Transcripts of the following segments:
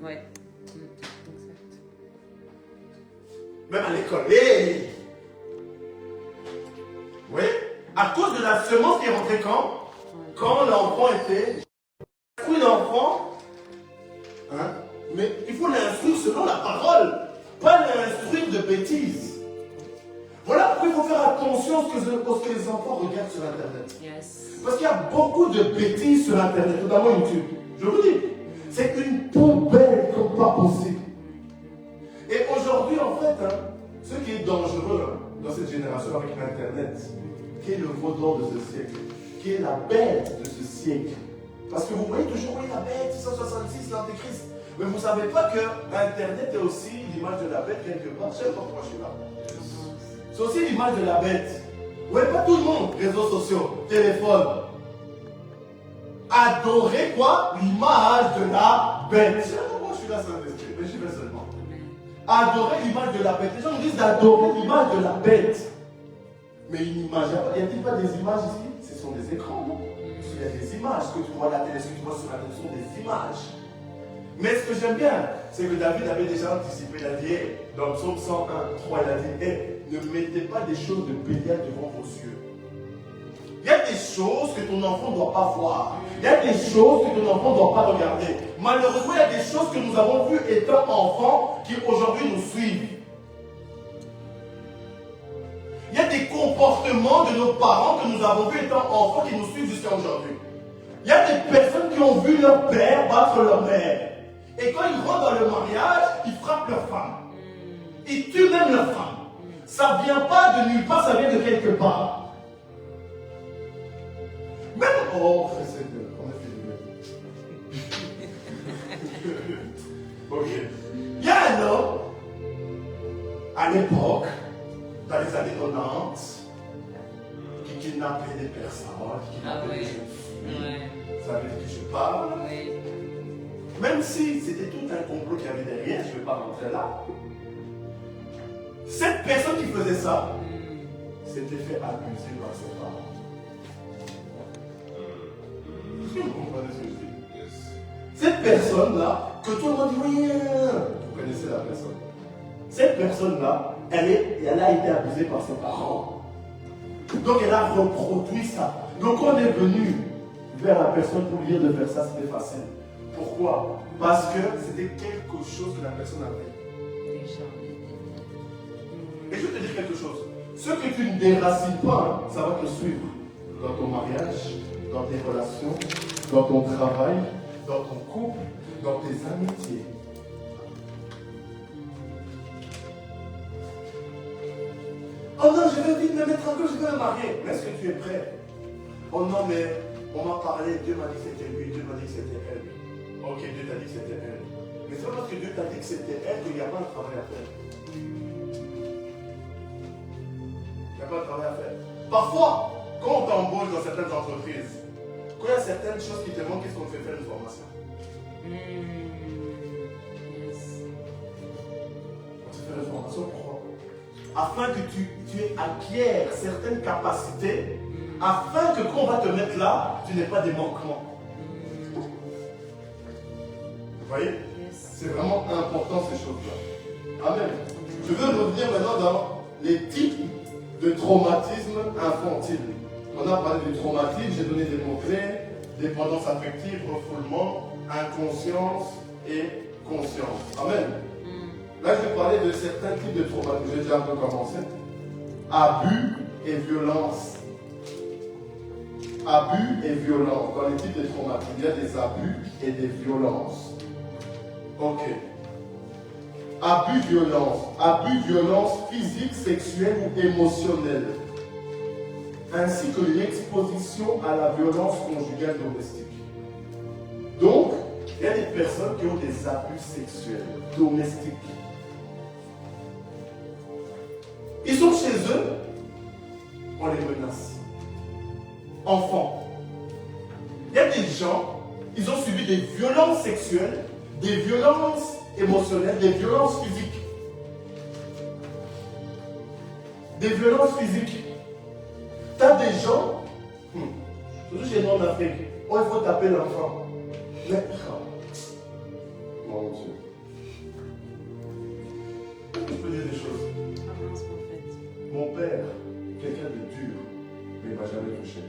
Ouais. Même à l'école. Hey! Oui. À cause de la semence qui est rentrée quand? Quand l'enfant était. Oui, l'enfant. Hein? Mais il faut l'instruire selon la parole. Pas l'instruire de bêtises. Voilà pourquoi il faut faire attention à ce que les enfants regardent sur Internet. Yes. Parce qu'il y a beaucoup de bêtises sur Internet, notamment YouTube. Je vous dis, c'est une poubelle comme pas possible. Et aujourd'hui, en fait, hein, ce qui est dangereux dans cette génération avec Internet, qui est le vaudor de ce siècle, qui est la bête de ce siècle. Parce que vous voyez toujours, oui, la bête, 666, l'antéchrist. Mais vous ne savez pas que Internet est aussi l'image de la bête quelque part. Je ne sais pas pourquoi je suis là. C'est aussi l'image de la bête. Vous voyez, pas tout le monde, réseaux sociaux, téléphone. Adorer quoi? L'image de la bête. Je ne sais pas pourquoi je suis là, Saint-Esprit, mais j'y vais seulement. Adorer l'image de la bête. Les gens me disent d'adorer l'image de la bête. Mais une image, il n'y a-t-il pas des images ici? Ce sont des écrans, non? Il y a des images. Ce que tu vois à la télé, ce que tu vois sur la télé, ce sont des images. Mais ce que j'aime bien, c'est que David avait déjà anticipé. Il a dit, hey, dans le psaume 101, 3, il a dit, hey, ne mettez pas des choses de Bélial devant vos yeux. Il y a des choses que ton enfant ne doit pas voir. Il y a des choses que ton enfant ne doit pas regarder. Malheureusement, il y a des choses que nous avons vues étant enfants qui aujourd'hui nous suivent. Il y a des comportements de nos parents que nous avons vus étant enfants qui nous suivent jusqu'à aujourd'hui. Il y a des personnes qui ont vu leur père battre leur mère. Et quand ils rentrent dans le mariage, ils frappent leur femme. Ils tuent même leur femme. Ça ne vient pas de nulle part, ça vient de quelque part. Même... Oh, c'est on a fait du ok. Il y a un homme, à l'époque, dans les années 90, qui kidnappait des personnes, qui kidnappait des jeunes filles. Ça veut dire que je parle. Oui. Même si c'était tout un complot qu'il y avait derrière, je ne vais pas rentrer là. Cette personne qui faisait ça s'était fait abuser par ses parents. Vous comprenez ce que je dis? Cette personne-là, que tout le monde dit, oui, vous connaissez la personne. Cette personne-là, elle a été abusée par ses parents. Donc elle a reproduit ça. Donc on est venu vers la personne pour lui dire de faire ça, c'était facile. Pourquoi? Parce que c'était quelque chose que la personne avait. Déjà. Et je vais te dire quelque chose. Ce que tu ne déracines pas, ça va te suivre dans ton mariage, dans tes relations, dans ton travail, dans ton couple, dans tes amitiés. Oh non, je vais vite me mettre en couple, je vais me marier. Mais est-ce que tu es prêt? Oh non, mais on m'a parlé, Dieu m'a dit que c'était lui, Dieu m'a dit que c'était elle. Ok, Dieu t'a dit que c'était elle. Mais c'est pas parce que Dieu t'a dit que c'était elle qu'il n'y a pas de travail à faire. Il n'y a pas de travail à faire. Parfois, quand on t'embauche dans certaines entreprises, quand il y a certaines choses qui te manquent, qu'est-ce qu'on te fait faire une formation? Yes. On te fait une formation pourquoi? Afin que tu acquières certaines capacités, afin que quand on va te mettre là, tu n'aies pas des manquements. Vous voyez? C'est vraiment important ces choses-là. Amen. Je veux revenir maintenant dans les types de traumatisme infantile. On a parlé du traumatisme, j'ai donné des mots-clés, dépendance affective, refoulement, inconscience et conscience. Amen. Là, je vais parler de certains types de traumatisme. J'ai déjà un peu commencé. Abus et violence. Abus et violence. Dans les types de traumatisme, il y a des abus et des violences. Ok. Abus, violence. Abus, violence physique, sexuelle ou émotionnelle. Ainsi que l'exposition à la violence conjugale domestique. Donc, il y a des personnes qui ont des abus sexuels domestiques. Ils sont chez eux, on les menace. Enfants. Il y a des gens, ils ont subi des violences sexuelles, des violences émotionnelles, des violences physiques. Des violences physiques. Tu as des gens, surtout chez nous en Afrique, où il faut taper l'enfant. Mais, mon Dieu. Je peux dire des choses. Mon père, quelqu'un de dur, mais il ne m'a jamais touché.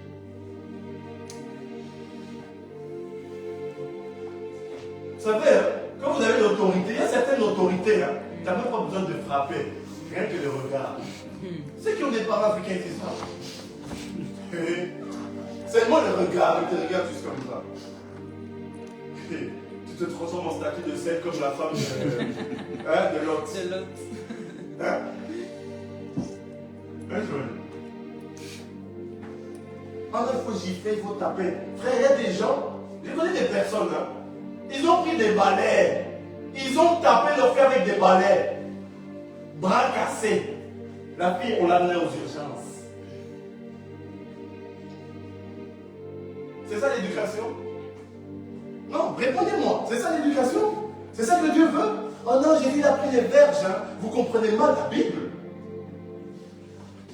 Vous savez, quand vous avez l'autorité, il y a certaines autorités, tu n'as même pas besoin de frapper, rien que le regard. Ceux qui ont des parents africains disent ça. Seulement le regard, ils te regardent juste comme ça. Tu te transformes en statue de sel comme la femme de Lot. De Lot. Hein? Un jour. Quand il faut gifler, il faut taper. Frère, il y a des gens, je connais des personnes, hein, ils ont pris des balais. Ils ont tapé leur fille avec des balais. Bras cassés. La fille, on l'a amenée aux urgences. C'est ça l'éducation? Non, répondez-moi. C'est ça l'éducation? C'est ça que Dieu veut? Oh non, Jésus il a pris les verges. Hein. Vous comprenez mal la Bible.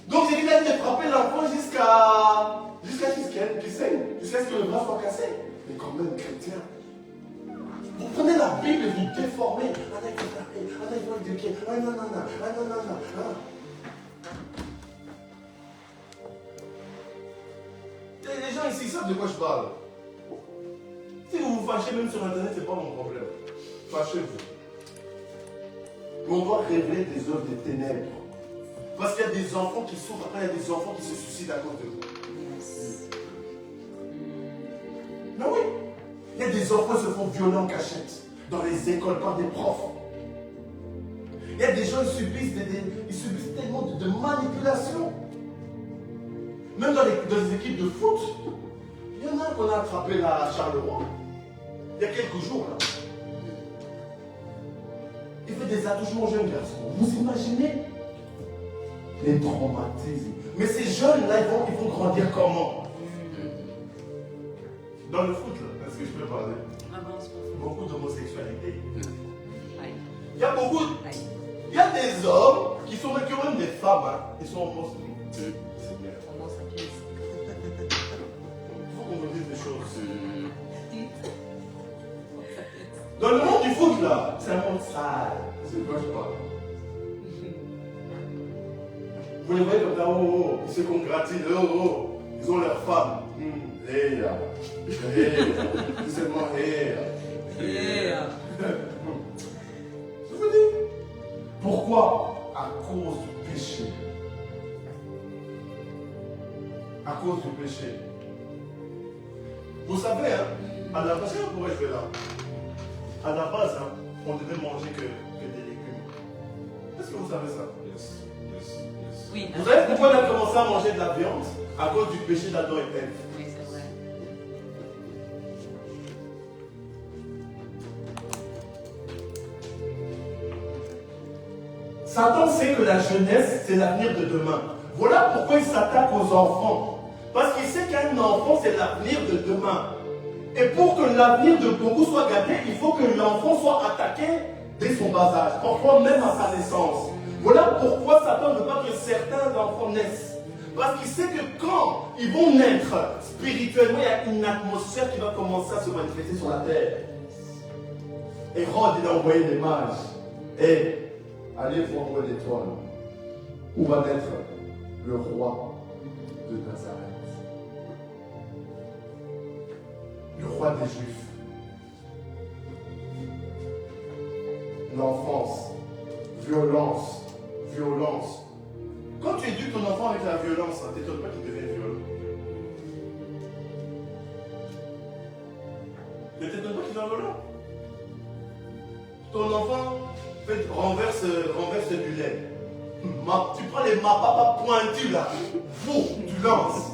Donc Jésus a dit de frapper l'enfant jusqu'à ce qu'il saigne, jusqu'à ce que le bras soit cassé. Mais quand même, chrétien, vous prenez la Bible et vous déformez. Les gens ici savent de quoi je parle. Si vous vous fâchez même sur Internet, ce n'est pas mon problème. Fâchez-vous. Mais on doit révéler des œuvres des ténèbres. Parce qu'il y a des enfants qui souffrent, après il y a des enfants qui se suicident à cause de vous. Mais oui, il y a des enfants qui se font violer en cachette, dans les écoles, par des profs. Il y a des gens qui subissent, ils subissent tellement de manipulations. Même dans les équipes de foot, il y en a un qu'on a attrapé là à Charleroi, il y a quelques jours là. Il fait des attouchements aux jeunes garçons. Vous imaginez les traumatismes? Mais ces jeunes-là, ils vont grandir comment? Dans le foot, là, est-ce que je peux parler? Beaucoup d'homosexualité. Il y a beaucoup. Il y a des hommes qui ont même des femmes, hein, ils sont homosexuels. C'est bien. Il faut qu'on me dise des choses. Dans le monde du foot, là, c'est un monde sale. C'est de quoi je parle. Vous les voyez comme ça, oh, ils se congratulent, oh, ils ont leurs femmes. Hey, c'est seulement hey. Je vous dis. Pourquoi? À cause du péché. À cause du péché. Vous savez, hein, à la base, pourquoi je vais là? À la base, hein, on devait manger que des légumes. Est-ce que vous savez ça? Yes. Oui. Vous savez pourquoi on a commencé à manger de la viande? À cause du péché d'Adam et Ève. Oui, c'est vrai. Satan sait que la jeunesse, c'est l'avenir de demain. Voilà pourquoi il s'attaque aux enfants. Parce qu'il sait qu'un enfant, c'est l'avenir de demain. Et pour que l'avenir de beaucoup soit gâté, il faut que l'enfant soit attaqué dès son bas âge, parfois même à sa naissance. Voilà pourquoi Satan ne veut pas que certains enfants naissent. Parce qu'il sait que quand ils vont naître, spirituellement, il y a une atmosphère qui va commencer à se manifester sur la terre. Hérode, il a envoyé des mages. Et allez voir l'étoile. Où va naître le roi de Nazareth. Le roi des Juifs. L'enfance, violence. Quand tu éduques ton enfant avec la violence, ça ne t'étonne pas qu'il devienne violent. Ne t'étonne pas qu'il soit violent. Ton enfant renverse du lait. Tu prends les papa pointus là, boum, tu lances.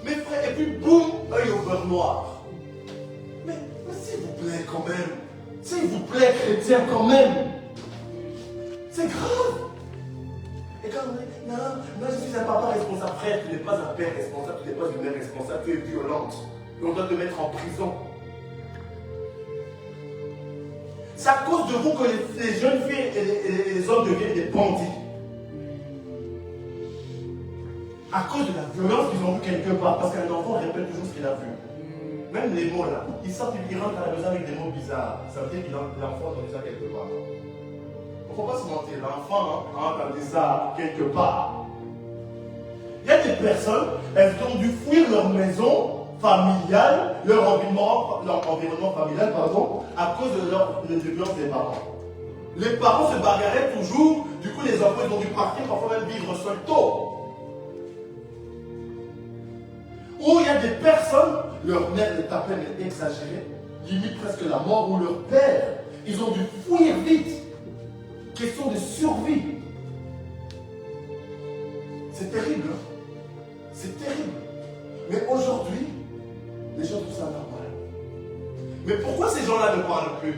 Mais frère, et puis boum, œil au beurre noir. Mais s'il vous plaît quand même, s'il vous plaît chrétien quand même, c'est grave. Et quand on dit, non, je suis un papa responsable, frère, tu n'es pas un père responsable, tu n'es pas une mère responsable, tu es violente. Et on doit te mettre en prison. C'est à cause de vous que les jeunes filles et les hommes deviennent des bandits. À cause de la violence qu'ils ont vue quelque part, parce qu'un enfant répète toujours ce qu'il a vu. Même les mots là, ils sortent, ils rentrent à la maison avec des mots bizarres. Ça veut dire qu'il l'enfant dans ça quelque part. Il ne faut pas se mentir, l'enfant rentre dans ça quelque part. Il y a des personnes, elles ont dû fuir leur maison familiale, leur environnement familial, pardon, à cause de l'influence des parents. Les parents se bagarraient toujours, du coup les enfants ils ont dû partir, parfois même vivre seuls tôt. Ou il y a des personnes, leur mère est à peine exagérée, limite presque la mort, ou leur père, ils ont dû fuir vite. Question de survie. C'est terrible. C'est terrible. Mais aujourd'hui, les gens trouvent ça normal. Mais pourquoi ces gens-là ne parlent plus?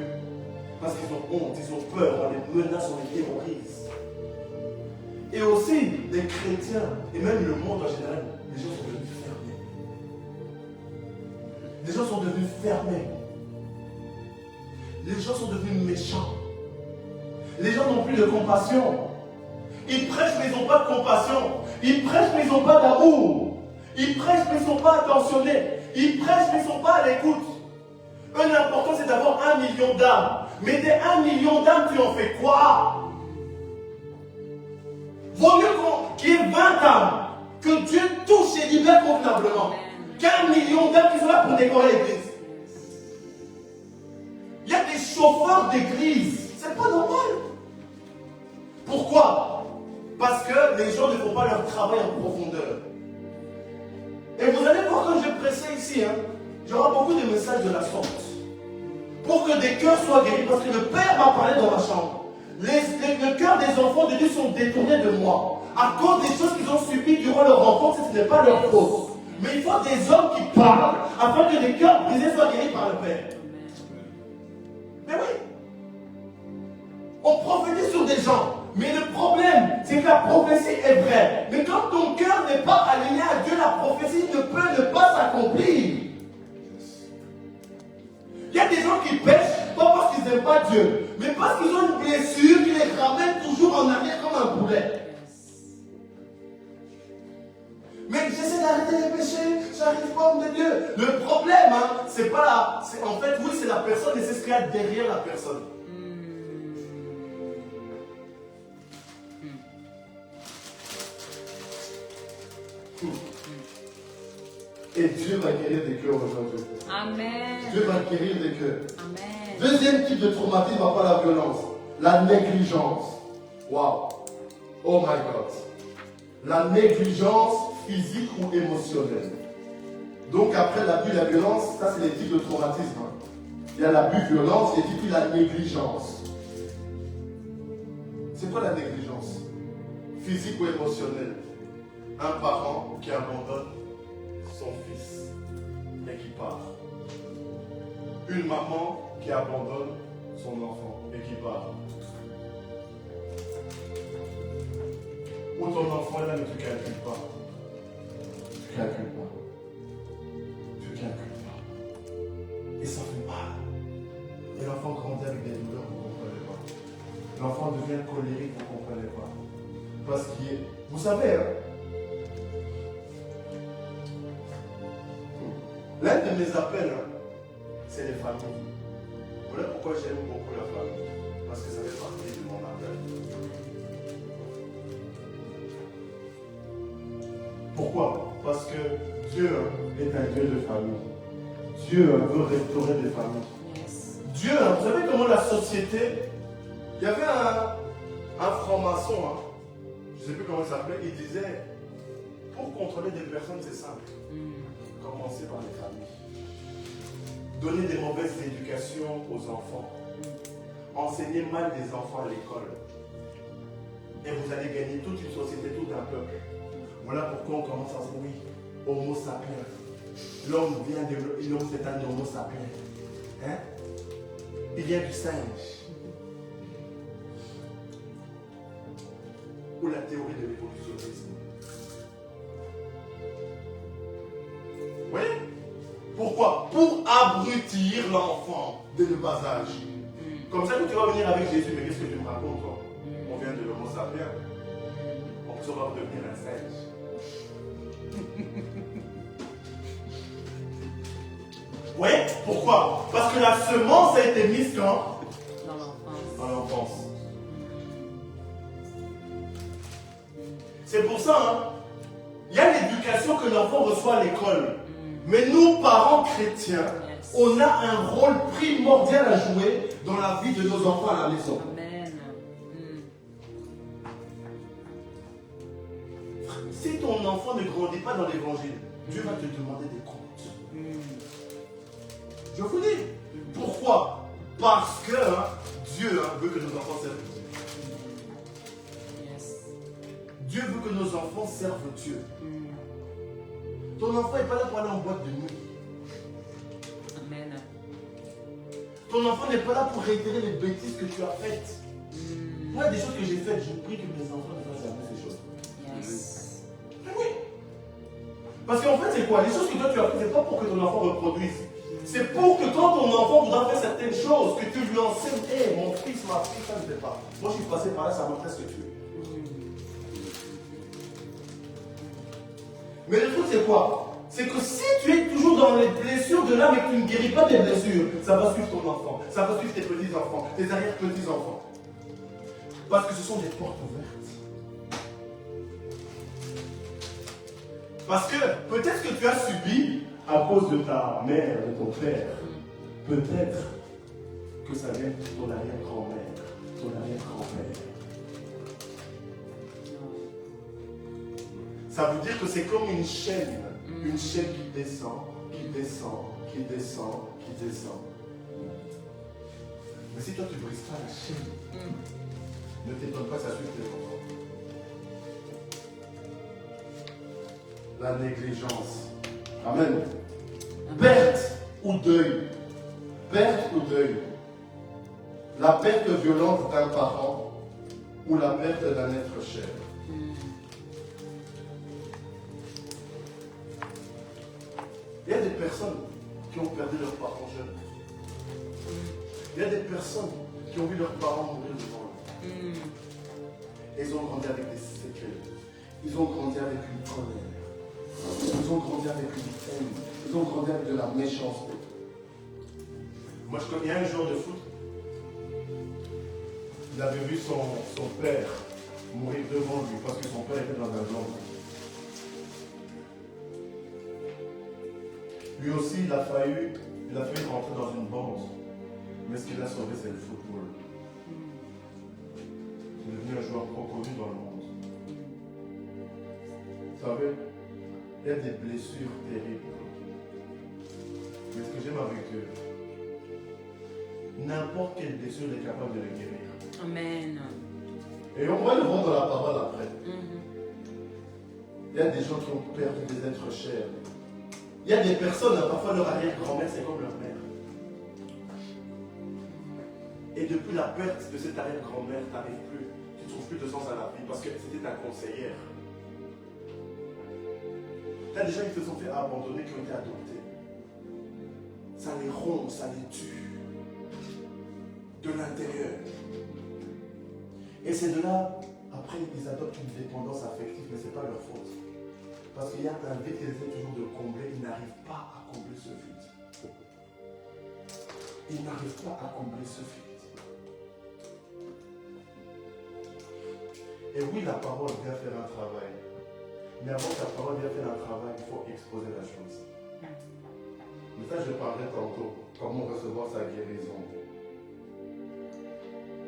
Parce qu'ils ont honte, ils ont peur, on les menace, on les terrorise. Et aussi, les chrétiens, et même le monde en général, les gens sont devenus fermés. Les gens sont devenus fermés. Les gens sont devenus méchants. Les gens n'ont plus de compassion. Ils prêchent mais ils n'ont pas de compassion. Ils prêchent mais ils n'ont pas d'amour. Ils prêchent mais ils ne sont pas attentionnés. Ils prêchent mais ils ne sont pas à l'écoute. Eux, l'important c'est d'avoir 1 million d'âmes. Mais des 1 million d'âmes, tu en fais quoi? Vaut mieux qu'il y ait 20 âmes que Dieu touche et libère convenablement qu'1 million d'âmes qui sont là pour décorer l'église. Il y a des chauffeurs d'église. C'est pas normal. Pourquoi? Parce que les gens ne font pas leur travail en profondeur. Et vous allez voir quand je prêchais ici, il y aura beaucoup de messages de la sorte. Pour que des cœurs soient guéris, parce que le Père m'a parlé dans ma chambre. Le cœur des enfants de Dieu sont détournés de moi. À cause des choses qu'ils ont subies durant leur enfance, ce n'est pas leur faute. Mais il faut des hommes qui parlent afin que les cœurs brisés soient guéris par le Père. Mais oui. On prophétise sur des gens. Mais le problème, c'est que la prophétie est vraie. Mais quand ton cœur n'est pas aligné à Dieu, la prophétie ne peut ne pas s'accomplir. Il y a des gens qui pêchent, pas parce qu'ils n'aiment pas Dieu, mais parce qu'ils ont une blessure qui les ramène toujours en arrière comme un boulet. Mais j'essaie d'arrêter les péchés, j'arrive pas au Dieu. Le problème, c'est pas la. En fait, oui, c'est la personne et c'est ce qu'il y a derrière la personne. Et Dieu va guérir des cœurs aujourd'hui. Amen. Dieu va guérir des cœurs. Amen. Deuxième type de traumatisme, pas la violence, la négligence. Waouh. Oh my God. La négligence physique ou émotionnelle. Donc après l'abus et la violence, ça c'est les types de traumatisme. Il y a l'abus, violence, et puis la négligence. C'est quoi la négligence? Physique ou émotionnelle? Un parent qui abandonne son fils et qui part. Une maman qui abandonne son enfant et qui part. Ou ton enfant là, mais tu ne calcules pas. Tu ne calcules pas. Tu ne calcules pas. Et ça fait mal. Et l'enfant grandit avec des douleurs, vous ne comprenez pas. L'enfant devient colérique, vous ne comprenez pas. Parce qu'il est. Vous savez, l'un de mes appels, c'est les familles. Voilà pourquoi j'aime beaucoup la famille. Parce que ça fait partie de mon appel. Pourquoi? Parce que Dieu est un Dieu de famille. Dieu veut restaurer des familles. Yes. Dieu, vous savez comment la société, il y avait un franc-maçon, je ne sais plus comment il s'appelait, il disait, pour contrôler des personnes, c'est simple. Commencer par les familles. Donner des mauvaises éducations aux enfants. Enseigner mal des enfants à l'école. Et vous allez gagner toute une société, tout un peuple. Voilà pourquoi on commence à dire oui, Homo sapiens. L'homme vient de l'homme, c'est un Homo sapiens. Hein? Il vient du singe. Ou la théorie de l'évolutionnisme. Oui? Pourquoi? Pour abrutir l'enfant dès le bas âge. Comme ça, quand tu vas venir avec Jésus, mais qu'est-ce que tu me racontes, toi? On vient de l'homo sapiens. On saura devenir un singe. Oui, pourquoi? Parce que la semence a été mise quand? Dans l'enfance. Dans l'enfance. C'est pour ça, hein, il y a l'éducation que l'enfant reçoit à l'école. Mais nous, parents chrétiens, on a un rôle primordial à jouer dans la vie de nos enfants à la maison. Amen. Si ton enfant ne grandit pas dans l'évangile, Dieu va te demander des comptes. Je vous dis. Pourquoi? Parce que Dieu veut que nos enfants servent Dieu. Dieu veut que nos enfants servent Dieu. Ton enfant n'est pas là pour aller en boîte de nuit. Amen. Ton enfant n'est pas là pour réitérer les bêtises que tu as faites. Moi, des choses que j'ai faites, je prie que mes enfants ne fassent jamais ces choses. Yes. Oui. Parce qu'en fait, c'est quoi? Les choses que toi tu as faites, ce n'est pas pour que ton enfant reproduise. C'est pour que quand ton enfant voudra faire certaines choses, que tu lui enseignes, hé, mon fils, ma fille, ça ne fait pas. Moi, je suis passé par là, ça m'a presque tué. Mais le truc, c'est quoi? C'est que si tu es toujours dans les blessures de l'âme et que tu ne guéris pas tes blessures, ça va suivre ton enfant, ça va suivre tes petits-enfants, tes arrière-petits-enfants. Parce que ce sont des portes ouvertes. Parce que peut-être que tu as subi à cause de ta mère, de ton père. Peut-être que ça vient de ton arrière-grand-mère, ton arrière-grand-père. Ça veut dire que c'est comme une chaîne qui descend, qui descend, qui descend, qui descend. Mais si toi tu ne brises pas la chaîne, ne t'étonne pas que ça suive tes enfants. La négligence. Amen. Perte ou deuil. Perte ou deuil. La perte violente d'un parent ou la perte d'un être cher. Il y a des personnes qui ont perdu leurs parents jeunes. Il y a des personnes qui ont vu leurs parents mourir devant eux. Et ils ont grandi avec des séquelles. Ils ont grandi avec une colère. Ils ont grandi avec une haine. Ils ont grandi avec de la méchanceté. Moi, je connais un joueur de foot. Il avait vu son père mourir devant lui parce que son père était dans un blanc. Lui aussi, il a failli rentrer dans une bande. Mais ce qui l'a sauvé, c'est le football. Il est devenu un joueur reconnu dans le monde. Vous savez, il y a des blessures terribles. Mais ce que j'aime avec Dieu, n'importe quelle blessure, il est capable de le guérir. Amen. Et on va le voir dans la parole après. Il y a des gens qui ont perdu des êtres chers. Il y a des personnes, parfois leur arrière-grand-mère, c'est comme leur mère. Et depuis la perte de cette arrière-grand-mère, tu n'arrives plus, tu ne trouves plus de sens à la vie parce que c'était ta conseillère. Tu as des gens qui se sont fait abandonner, qui ont été adoptés. Ça les rompt, ça les tue. De l'intérieur. Et c'est de là, après, ils adoptent une dépendance affective, mais ce n'est pas leur faute. Parce qu'il y a un vide qu'ils essaient toujours de combler, ils n'arrivent pas à combler ce vide. Ils n'arrivent pas à combler ce vide. Et oui, la parole vient faire un travail. Mais avant que la parole vienne faire un travail, il faut exposer la chose. Mais ça, je parlerai tantôt. Comment recevoir sa guérison.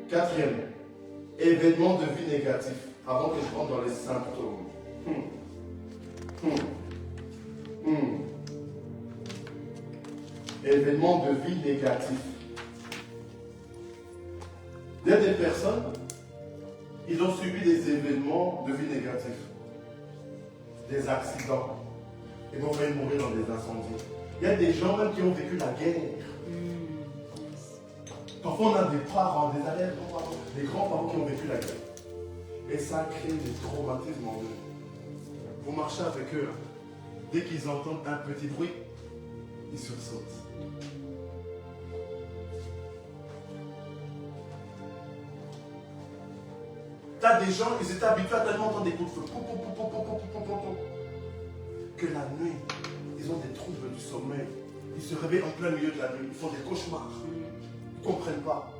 Quatrième, événement de vie négatif. Avant que je rentre dans les symptômes. Événement de vie négatif. Il y a des personnes, ils ont subi des événements de vie négatifs. Des accidents. Ils vont failli mourir dans des incendies. Il y a des gens même qui ont vécu la guerre. Parfois on a des parents, des arrière-grands-parents, des grands-parents qui ont vécu la guerre. Et ça crée des traumatismes en eux. Vous marchez avec eux, dès qu'ils entendent un petit bruit, ils sursautent. Tu as des gens, ils étaient habitués à tellement entendre des coups de feu, que la nuit, ils ont des troubles du sommeil. Ils se réveillent en plein milieu de la nuit. Ils font des cauchemars. Ils ne comprennent pas.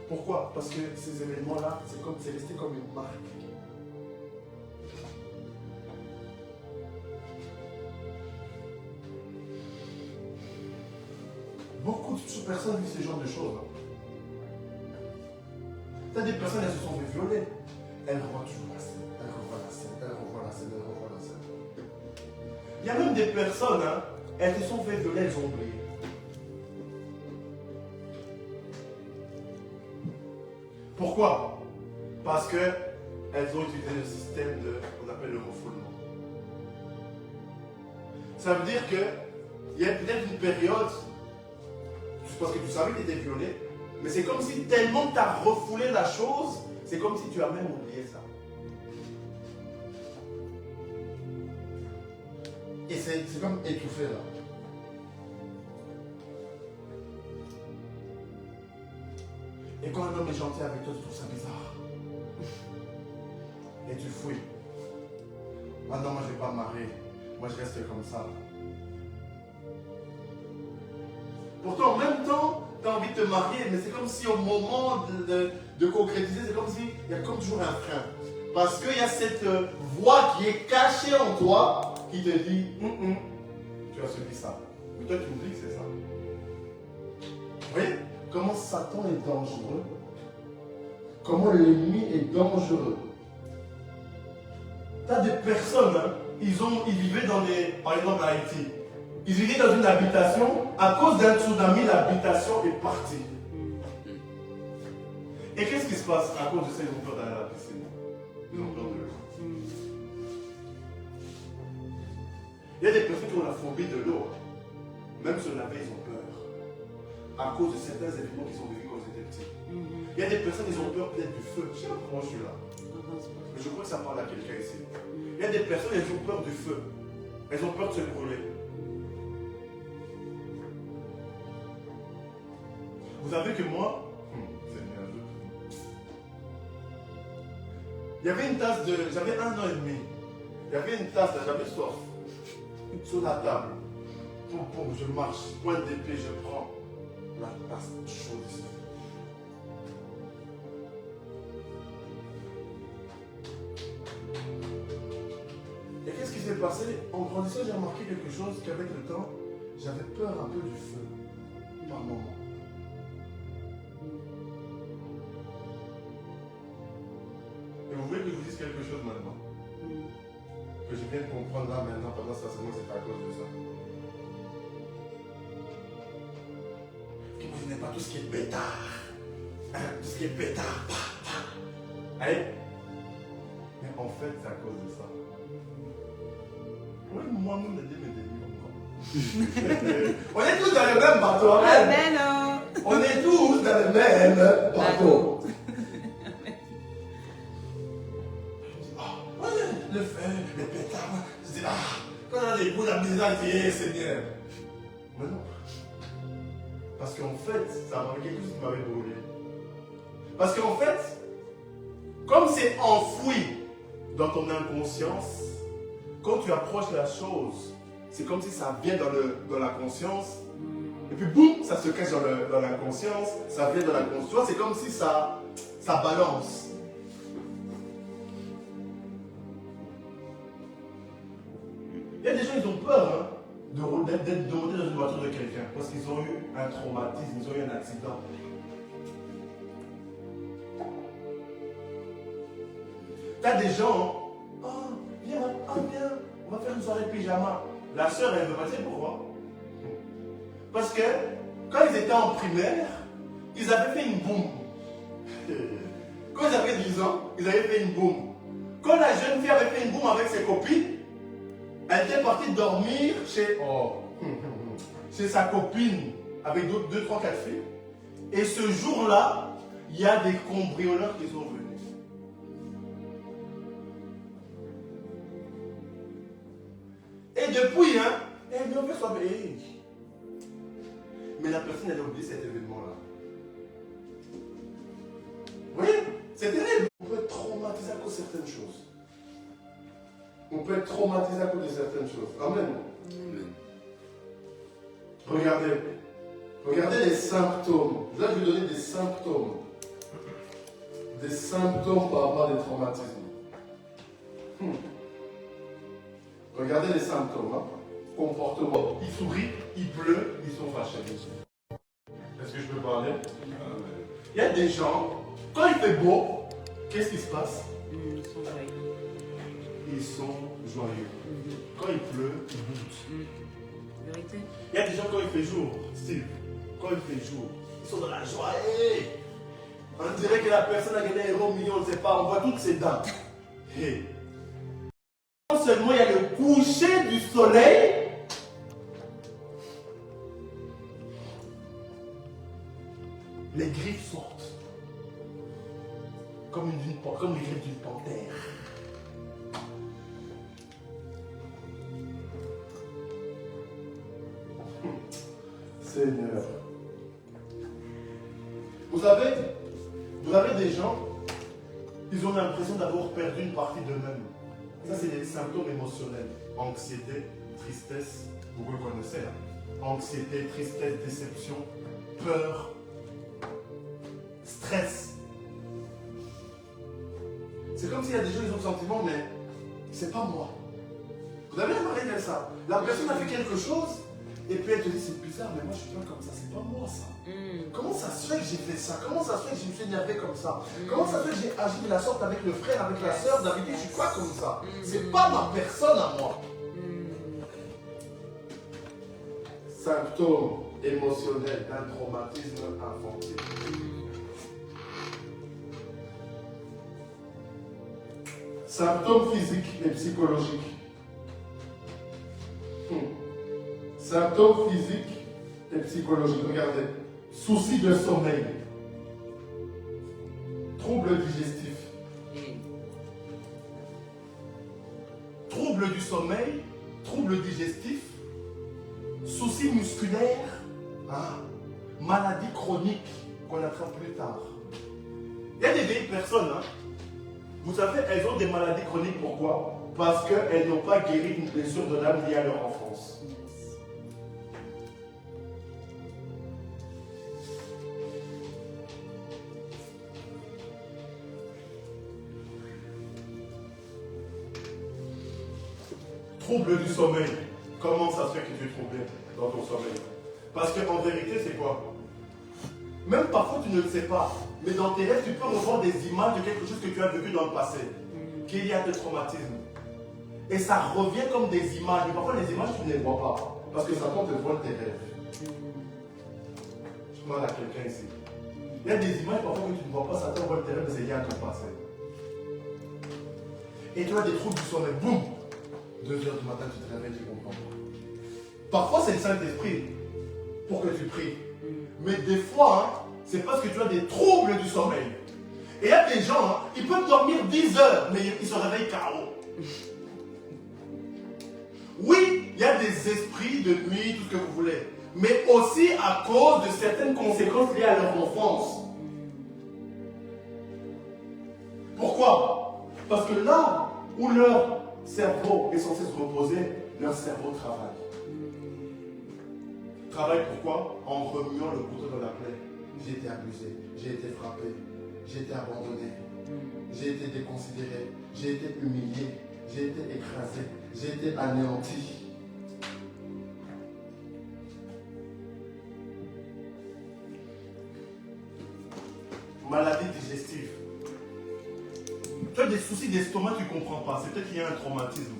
Pourquoi? Parce que ces événements-là, c'est resté comme une marque. Beaucoup de personnes vivent ce genre de choses. T'as des personnes, elles se sont fait violer. Elles revoient toujours la scène. Elles revoient la scène. Elles revoient la scène. Elles revoient la scène. Il y a même des personnes, elles se sont fait violer, elles ont oublié. Pourquoi? Parce qu'elles ont utilisé le système qu'on appelle le refoulement. Ça veut dire qu'il y a peut-être une période, parce que tu savais que tu étais violé, mais c'est comme si tellement tu as refoulé la chose, c'est comme si tu as même oublié ça. Et c'est comme étouffé là. Et quand un homme est gentil avec toi, tu trouves ça bizarre. Et tu fouilles. Ah non, moi je ne vais pas me marier. Moi je reste comme ça. Pourtant, en même temps, tu as envie de te marier, mais c'est comme si au moment de concrétiser, c'est comme s'il y a comme toujours un frein. Parce qu'il y a cette voix qui est cachée en toi qui te dit tu as subi ça. Mais toi, tu me dis que c'est ça. Vous voyez comment Satan est dangereux? Comment l'ennemi est dangereux? Tu as des personnes, ils vivaient dans par exemple à Haïti. Ils vivaient dans une habitation, à cause d'un tsunami, l'habitation est partie. Et qu'est-ce qui se passe à cause de ça? Ils ont peur d'aller à la piscine. Ils ont peur de l'eau. Il y a des personnes qui ont la phobie de l'eau. Même se laver, ils ont peur. À cause de certains événements qu'ils ont vécu quand ils étaient petits. Il y a des personnes, ils ont peur peut-être du feu. Je sais pas comment je suis là. Mais je crois que ça parle à quelqu'un ici. Il y a des personnes, elles ont peur du feu. Elles ont peur de se brûler. Vous savez que moi, il y avait une tasse j'avais 1 an et demi. Il y avait une tasse, j'avais soif. Sur la table. Je marche, pointe d'épée, je prends la tasse chaude ici. Et qu'est-ce qui s'est passé? En grandissant, j'ai remarqué quelque chose qu'avec le temps, j'avais peur un peu du feu. Par moment. Et vous voulez que je vous dise quelque chose maintenant? Que je viens de comprendre là maintenant, pendant ça, c'est à cause de ça. Que vous n'aimez pas tout ce qui est pétard. Tout ce qui est pétard. Allez. Mais en fait, c'est à cause de ça. Oui, moi-même, les délits. On est tous dans le même bateau. Amen. On est tous dans le même bateau. Le feu, les pétards, je dis, quand on a des bouts d'amusement, je dis, Seigneur. Mais non. Parce qu'en fait, ça m'avait quelque chose qui m'avait brûlé. Parce qu'en fait, comme c'est enfoui dans ton inconscience, quand tu approches la chose, c'est comme si ça vient dans la conscience, et puis boum, ça se cache dans l'inconscience, ça vient dans la conscience, c'est comme si ça balance. Il y a des gens, ils ont peur de monter dans une voiture de quelqu'un parce qu'ils ont eu un traumatisme, ils ont eu un accident. Tu as des gens, viens, on va faire une soirée pyjama. La soeur, elle veut pas dire pourquoi. Parce que quand ils étaient en primaire, ils avaient fait une boum. Quand ils avaient 10 ans, ils avaient fait une boum. Quand la jeune fille avait fait une boum avec ses copines, elle était partie dormir chez sa copine avec 2, 3, 4 filles. Et ce jour-là, il y a des cambrioleurs qui sont venus. Et depuis, elle m'a fait sauver. Mais la personne, elle a oublié cet événement-là. Vous voyez? C'est terrible. On peut être traumatisé à cause de certaines choses. On peut être traumatisé à cause de certaines choses. Amen. Regardez. Regardez les symptômes. Là, je vais vous donner des symptômes. Des symptômes par rapport à des traumatismes. Regardez les symptômes. Hein. Comportement. Il sourit, il pleut, ils sont fâchés. Est-ce que je peux parler? Il y a des gens, quand il fait beau, qu'est-ce qui se passe? Ils sont joyeux. Ils sont joyeux. Quand il pleut, ils boutent. Vérité. Il y a des gens, quand il fait jour, Steve, quand il fait jour, ils sont dans la joie. Hey! On dirait que la personne a gagné un euro million, on ne sait pas, on voit toutes ses dents. Hey. Non seulement il y a le coucher du soleil, les griffes sortent. Comme les griffes d'une panthère. Seigneur. Vous avez des gens, ils ont l'impression d'avoir perdu une partie d'eux-mêmes. Ça, c'est des symptômes émotionnels. Anxiété, tristesse, vous le connaissez. Hein? Anxiété, tristesse, déception, peur, stress. C'est comme s'il y a des gens qui ont le sentiment, mais c'est pas moi. Vous avez remarqué comme ça? La personne a fait quelque chose, et puis elle te dit c'est bizarre, mais moi je suis pas comme ça, c'est pas moi ça. Comment ça se fait que j'ai fait ça? Comment ça se fait que je me suis énervé comme ça? Comment ça se fait que j'ai agi de la sorte avec le frère, avec la soeur? D'habitude, je suis pas comme ça. C'est pas ma personne à moi. Symptômes émotionnels d'un traumatisme infantile. Symptômes physiques et psychologiques. Symptômes physiques et psychologiques. Regardez. Soucis de sommeil. Troubles digestifs. Troubles du sommeil. Troubles digestifs. Soucis musculaires. Hein, maladies chroniques qu'on attrape plus tard. Il y a des vieilles personnes, hein, vous savez, elles ont des maladies chroniques. Pourquoi? Parce qu'elles n'ont pas guéri une blessure de l'âme liée à leur enfance. Trouble du sommeil. Comment ça se fait que tu es troublé dans ton sommeil? Parce qu'en vérité, c'est quoi? Même parfois, tu ne le sais pas. Mais dans tes rêves, tu peux revoir des images de quelque chose que tu as vécu dans le passé. Qu'il y a des traumatismes. Et ça revient comme des images. Mais parfois, les images, tu ne les vois pas. Parce que Satan te vole tes rêves. Je parle à quelqu'un ici. Il y a des images parfois que tu ne vois pas. Satan vole tes rêves, mais c'est lié à ton passé. Et tu as des troubles du sommeil. Boum! 2 heures du matin, tu te réveilles, tu comprends pas. Parfois, c'est le Saint-Esprit pour que tu pries. Mais des fois, hein, c'est parce que tu as des troubles du sommeil. Et il y a des gens, hein, ils peuvent dormir 10 heures, mais ils se réveillent KO. Oui, il y a des esprits de nuit, tout ce que vous voulez. Mais aussi à cause de certaines conséquences liées à leur enfance. Pourquoi? Parce que là où leur cerveau est censé se reposer, leur cerveau travaille. Travaille pourquoi? En remuant le couteau dans la plaie. J'ai été abusé, j'ai été frappé, j'ai été abandonné, j'ai été déconsidéré, j'ai été humilié, j'ai été écrasé, j'ai été anéanti. Maladie digestive. Tu as des soucis d'estomac, tu ne comprends pas. C'est peut-être qu'il y a un traumatisme.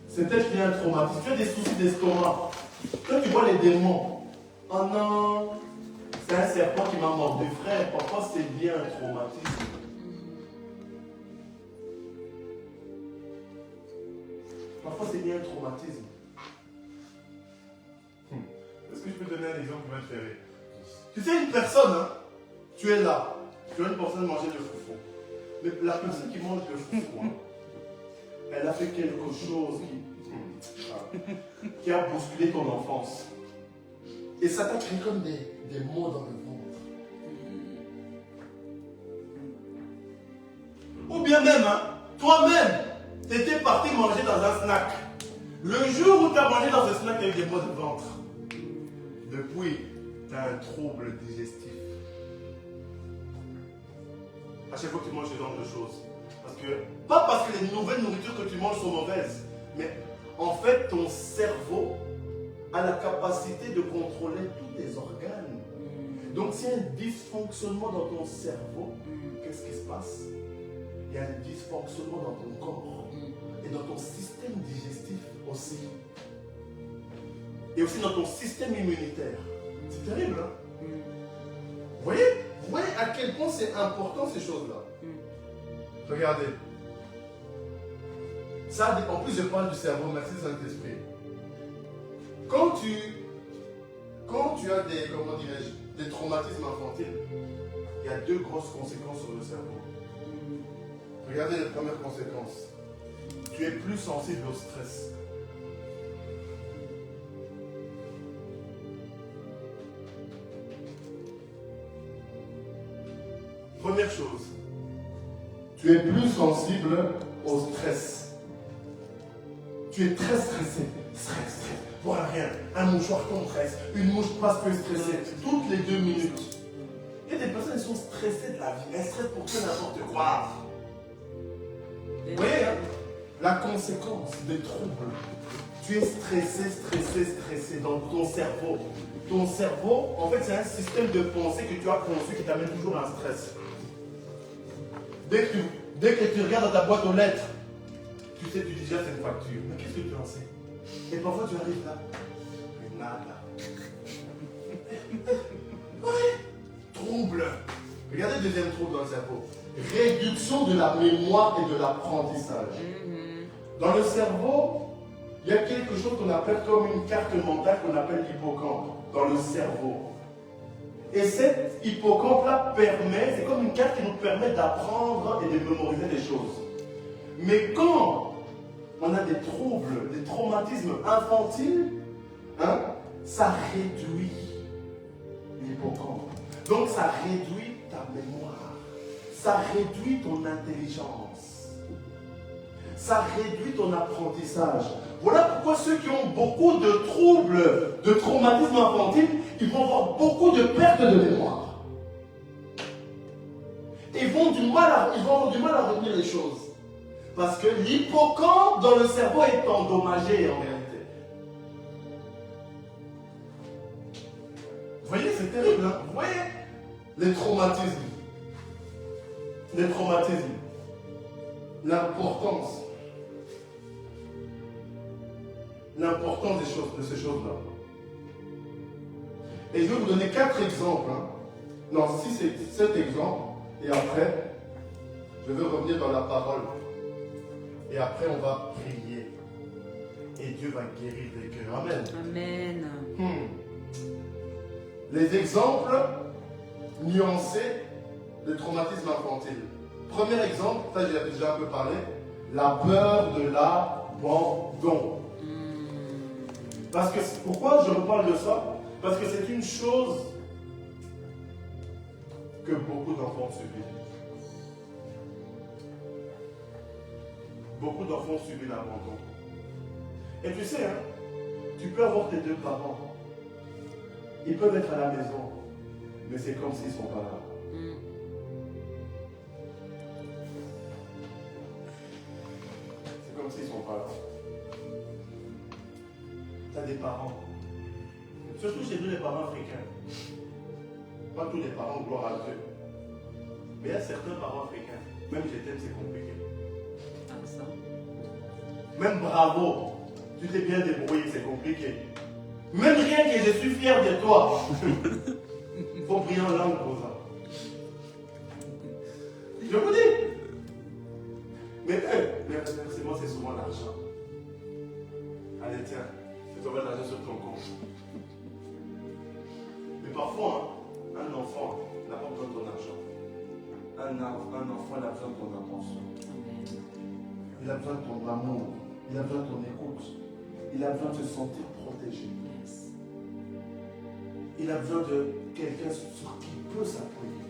C'est peut-être qu'il y a un traumatisme. Tu as des soucis d'estomac. Toi, tu vois les démons. Oh non, c'est un serpent qui m'a mordu. Frère, parfois c'est lié à un traumatisme. Parfois c'est lié à un traumatisme. Est-ce que je peux donner un exemple qui va te faire rire? Tu sais, une personne, hein, tu es là, tu vois une personne manger le foufou. Mais la personne qui mange le foufou, hein, elle a fait quelque chose qui a bousculé ton enfance. Et ça t'a créé comme des maux dans le ventre. Ou bien même, hein, toi-même, tu étais parti manger dans un snack. Le jour où tu as mangé dans ce snack, tu as eu des maux de ventre. Depuis, tu as un trouble digestif. À chaque fois que tu manges ce genre de choses. Pas parce que les nouvelles nourritures que tu manges sont mauvaises, mais en fait, ton cerveau a la capacité de contrôler tous tes organes. Donc, s'il y a un dysfonctionnement dans ton cerveau, qu'est-ce qui se passe? Il y a un dysfonctionnement dans ton corps et dans ton système digestif aussi. Et aussi dans ton système immunitaire. C'est terrible, hein? Vous voyez à quel point c'est important ces choses-là. Regardez. Ça, en plus, je parle du cerveau, merci Saint-Esprit. Quand tu as des, comment dirais-je, des traumatismes infantiles, il y a deux grosses conséquences sur le cerveau. Regardez les premières conséquences. Tu es plus sensible au stress. Première chose, tu es plus sensible au stress. Tu es très stressé. Stress. Voilà rien. Un mouchoir compresse. Une mouche passe peu stressée. Toutes les 2 minutes. Il y a des personnes qui sont stressées de la vie. Elles stressent pour tout n'importe quoi. Vous voyez, hein? La conséquence des troubles. Tu es stressé dans ton cerveau. Ton cerveau, en fait, c'est un système de pensée que tu as conçu qui t'amène toujours à un stress. Dès que tu regardes dans ta boîte aux lettres, tu sais, tu dis déjà c'est une facture. Mais qu'est-ce que tu en sais? Et parfois tu arrives là. Mais nada. Ouais. Trouble. Regardez le deuxième trouble dans le cerveau. Réduction de la mémoire et de l'apprentissage. Dans le cerveau, il y a quelque chose qu'on appelle comme une carte mentale qu'on appelle l'hippocampe. Dans le cerveau. Et cet hippocampe-là permet, c'est comme une carte qui nous permet d'apprendre et de mémoriser des choses. Mais quand on a des troubles, des traumatismes infantiles, hein, ça réduit l'hippocampe. Donc ça réduit ta mémoire. Ça réduit ton intelligence. Ça réduit ton apprentissage. Voilà pourquoi ceux qui ont beaucoup de troubles, de traumatisme infantile, ils vont avoir beaucoup de pertes de mémoire. Ils vont avoir du mal à retenir les choses. Parce que l'hippocampe dans le cerveau est endommagé en réalité. Vous voyez, c'est terrible, hein? Vous voyez les traumatismes. Les traumatismes. L'importance de ces choses-là. Et je vais vous donner 4 exemples. Hein. Non, 7 exemples. Et après, je vais revenir dans la parole. Et après, on va prier. Et Dieu va guérir les cœurs. Amen. Amen. Les exemples nuancés de traumatisme infantile. Premier exemple, ça j'ai déjà un peu parlé, la peur de l'abandon. Parce que, pourquoi je reparle de ça? Parce que c'est une chose que beaucoup d'enfants subissent. Beaucoup d'enfants subissent l'abandon. Et tu sais, hein, tu peux avoir tes 2 parents. Ils peuvent être à la maison, mais c'est comme s'ils ne sont pas là. C'est comme s'ils ne sont pas là. Tu as des parents. Surtout chez nous, les parents africains. Pas tous les parents, gloire à Dieu. Mais il y a certains parents africains. Même je t'aime, c'est compliqué. Ah, ça. Même bravo, tu t'es bien débrouillé, c'est compliqué. Même rien que je suis fier de toi. Il faut prier en langue pour ça. Je vous dis. Mais les remerciements, c'est souvent l'argent. Allez, tiens, tu vas l'argent sur ton compte. Mais parfois, hein, un enfant n'a pas besoin de ton argent. Un enfant a besoin de ton attention. Il a besoin de ton amour. Il a besoin de ton écoute. Il a besoin de se sentir protégé. Il a besoin de quelqu'un sur qui il peut s'appuyer.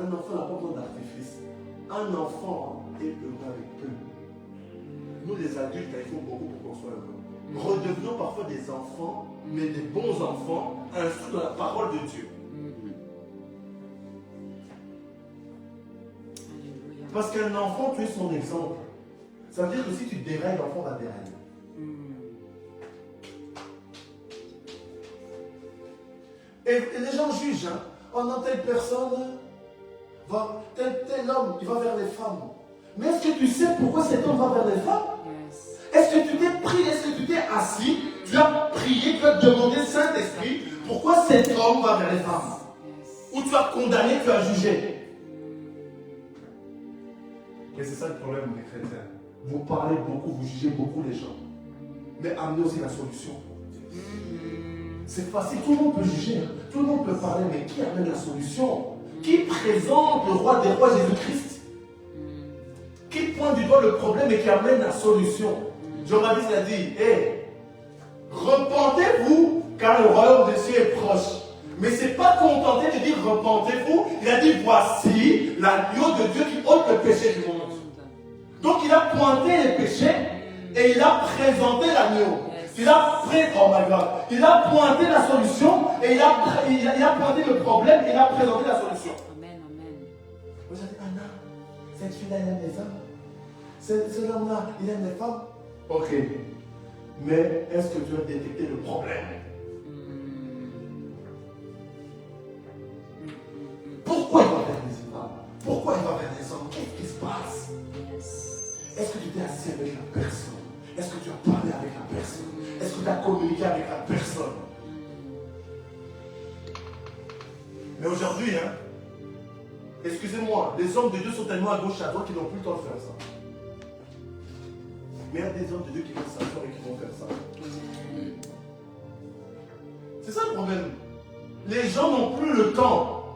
Un enfant n'a pas besoin d'artifice. Un enfant et heureux avec peu. Nous les adultes, il faut beaucoup pour qu'on soit heureux. Redevenons parfois des enfants, mais des bons enfants, instruits dans la parole de Dieu. Alléluia. Parce qu'un enfant, tu es son exemple. Ça veut dire que si tu dérailles, l'enfant va dérailler. Et les gens jugent. Hein. Oh non, telle personne, tel homme, il va vers les femmes. Mais est-ce que tu sais pourquoi cet homme va vers les femmes? Yes. Est-ce que tu t'es pris, est-ce que tu t'es assis, tu as prié, tu as demandé Saint-Esprit, pourquoi cet homme va vers les femmes? Yes. Ou tu as condamné, tu as jugé? Et c'est ça le problème des chrétiens. Vous parlez beaucoup, vous jugez beaucoup les gens. Mais amenez aussi la solution. C'est facile, tout le monde peut juger, tout le monde peut parler, mais qui amène la solution? Qui présente le roi des rois Jésus-Christ? Qui pointe du doigt le problème et qui amène la solution? Jean-Baptiste a dit, hé, repentez-vous car le royaume des cieux est proche. Mais ce n'est pas contenté de dire repentez-vous, il a dit voici l'agneau de Dieu qui ôte le péché du monde. Donc il a pointé les péchés et il a présenté l'agneau. Il a oh my God, il a pointé la solution et il a pointé le problème et il a présenté la solution. Amen, amen. Vous avez dit, Anna, cette fille-là, elle aime les hommes. Cet homme-là, il aime les femmes. Ok. Mais est-ce que tu as détecté le problème? Pourquoi il va vers les femmes? Pourquoi il va vers les hommes? Qu'est-ce qui se passe? Est-ce que tu t'es assis avec la personne? Est-ce que tu as parlé avec la personne? Est-ce que tu as communiqué avec la personne? Mais aujourd'hui, hein, excusez-moi, les hommes de Dieu sont tellement à gauche, à droite qu'ils n'ont plus le temps de faire ça. Mais il y a des hommes de Dieu qui vont s'asseoir et qui vont faire ça. C'est ça le problème. Les gens n'ont plus le temps.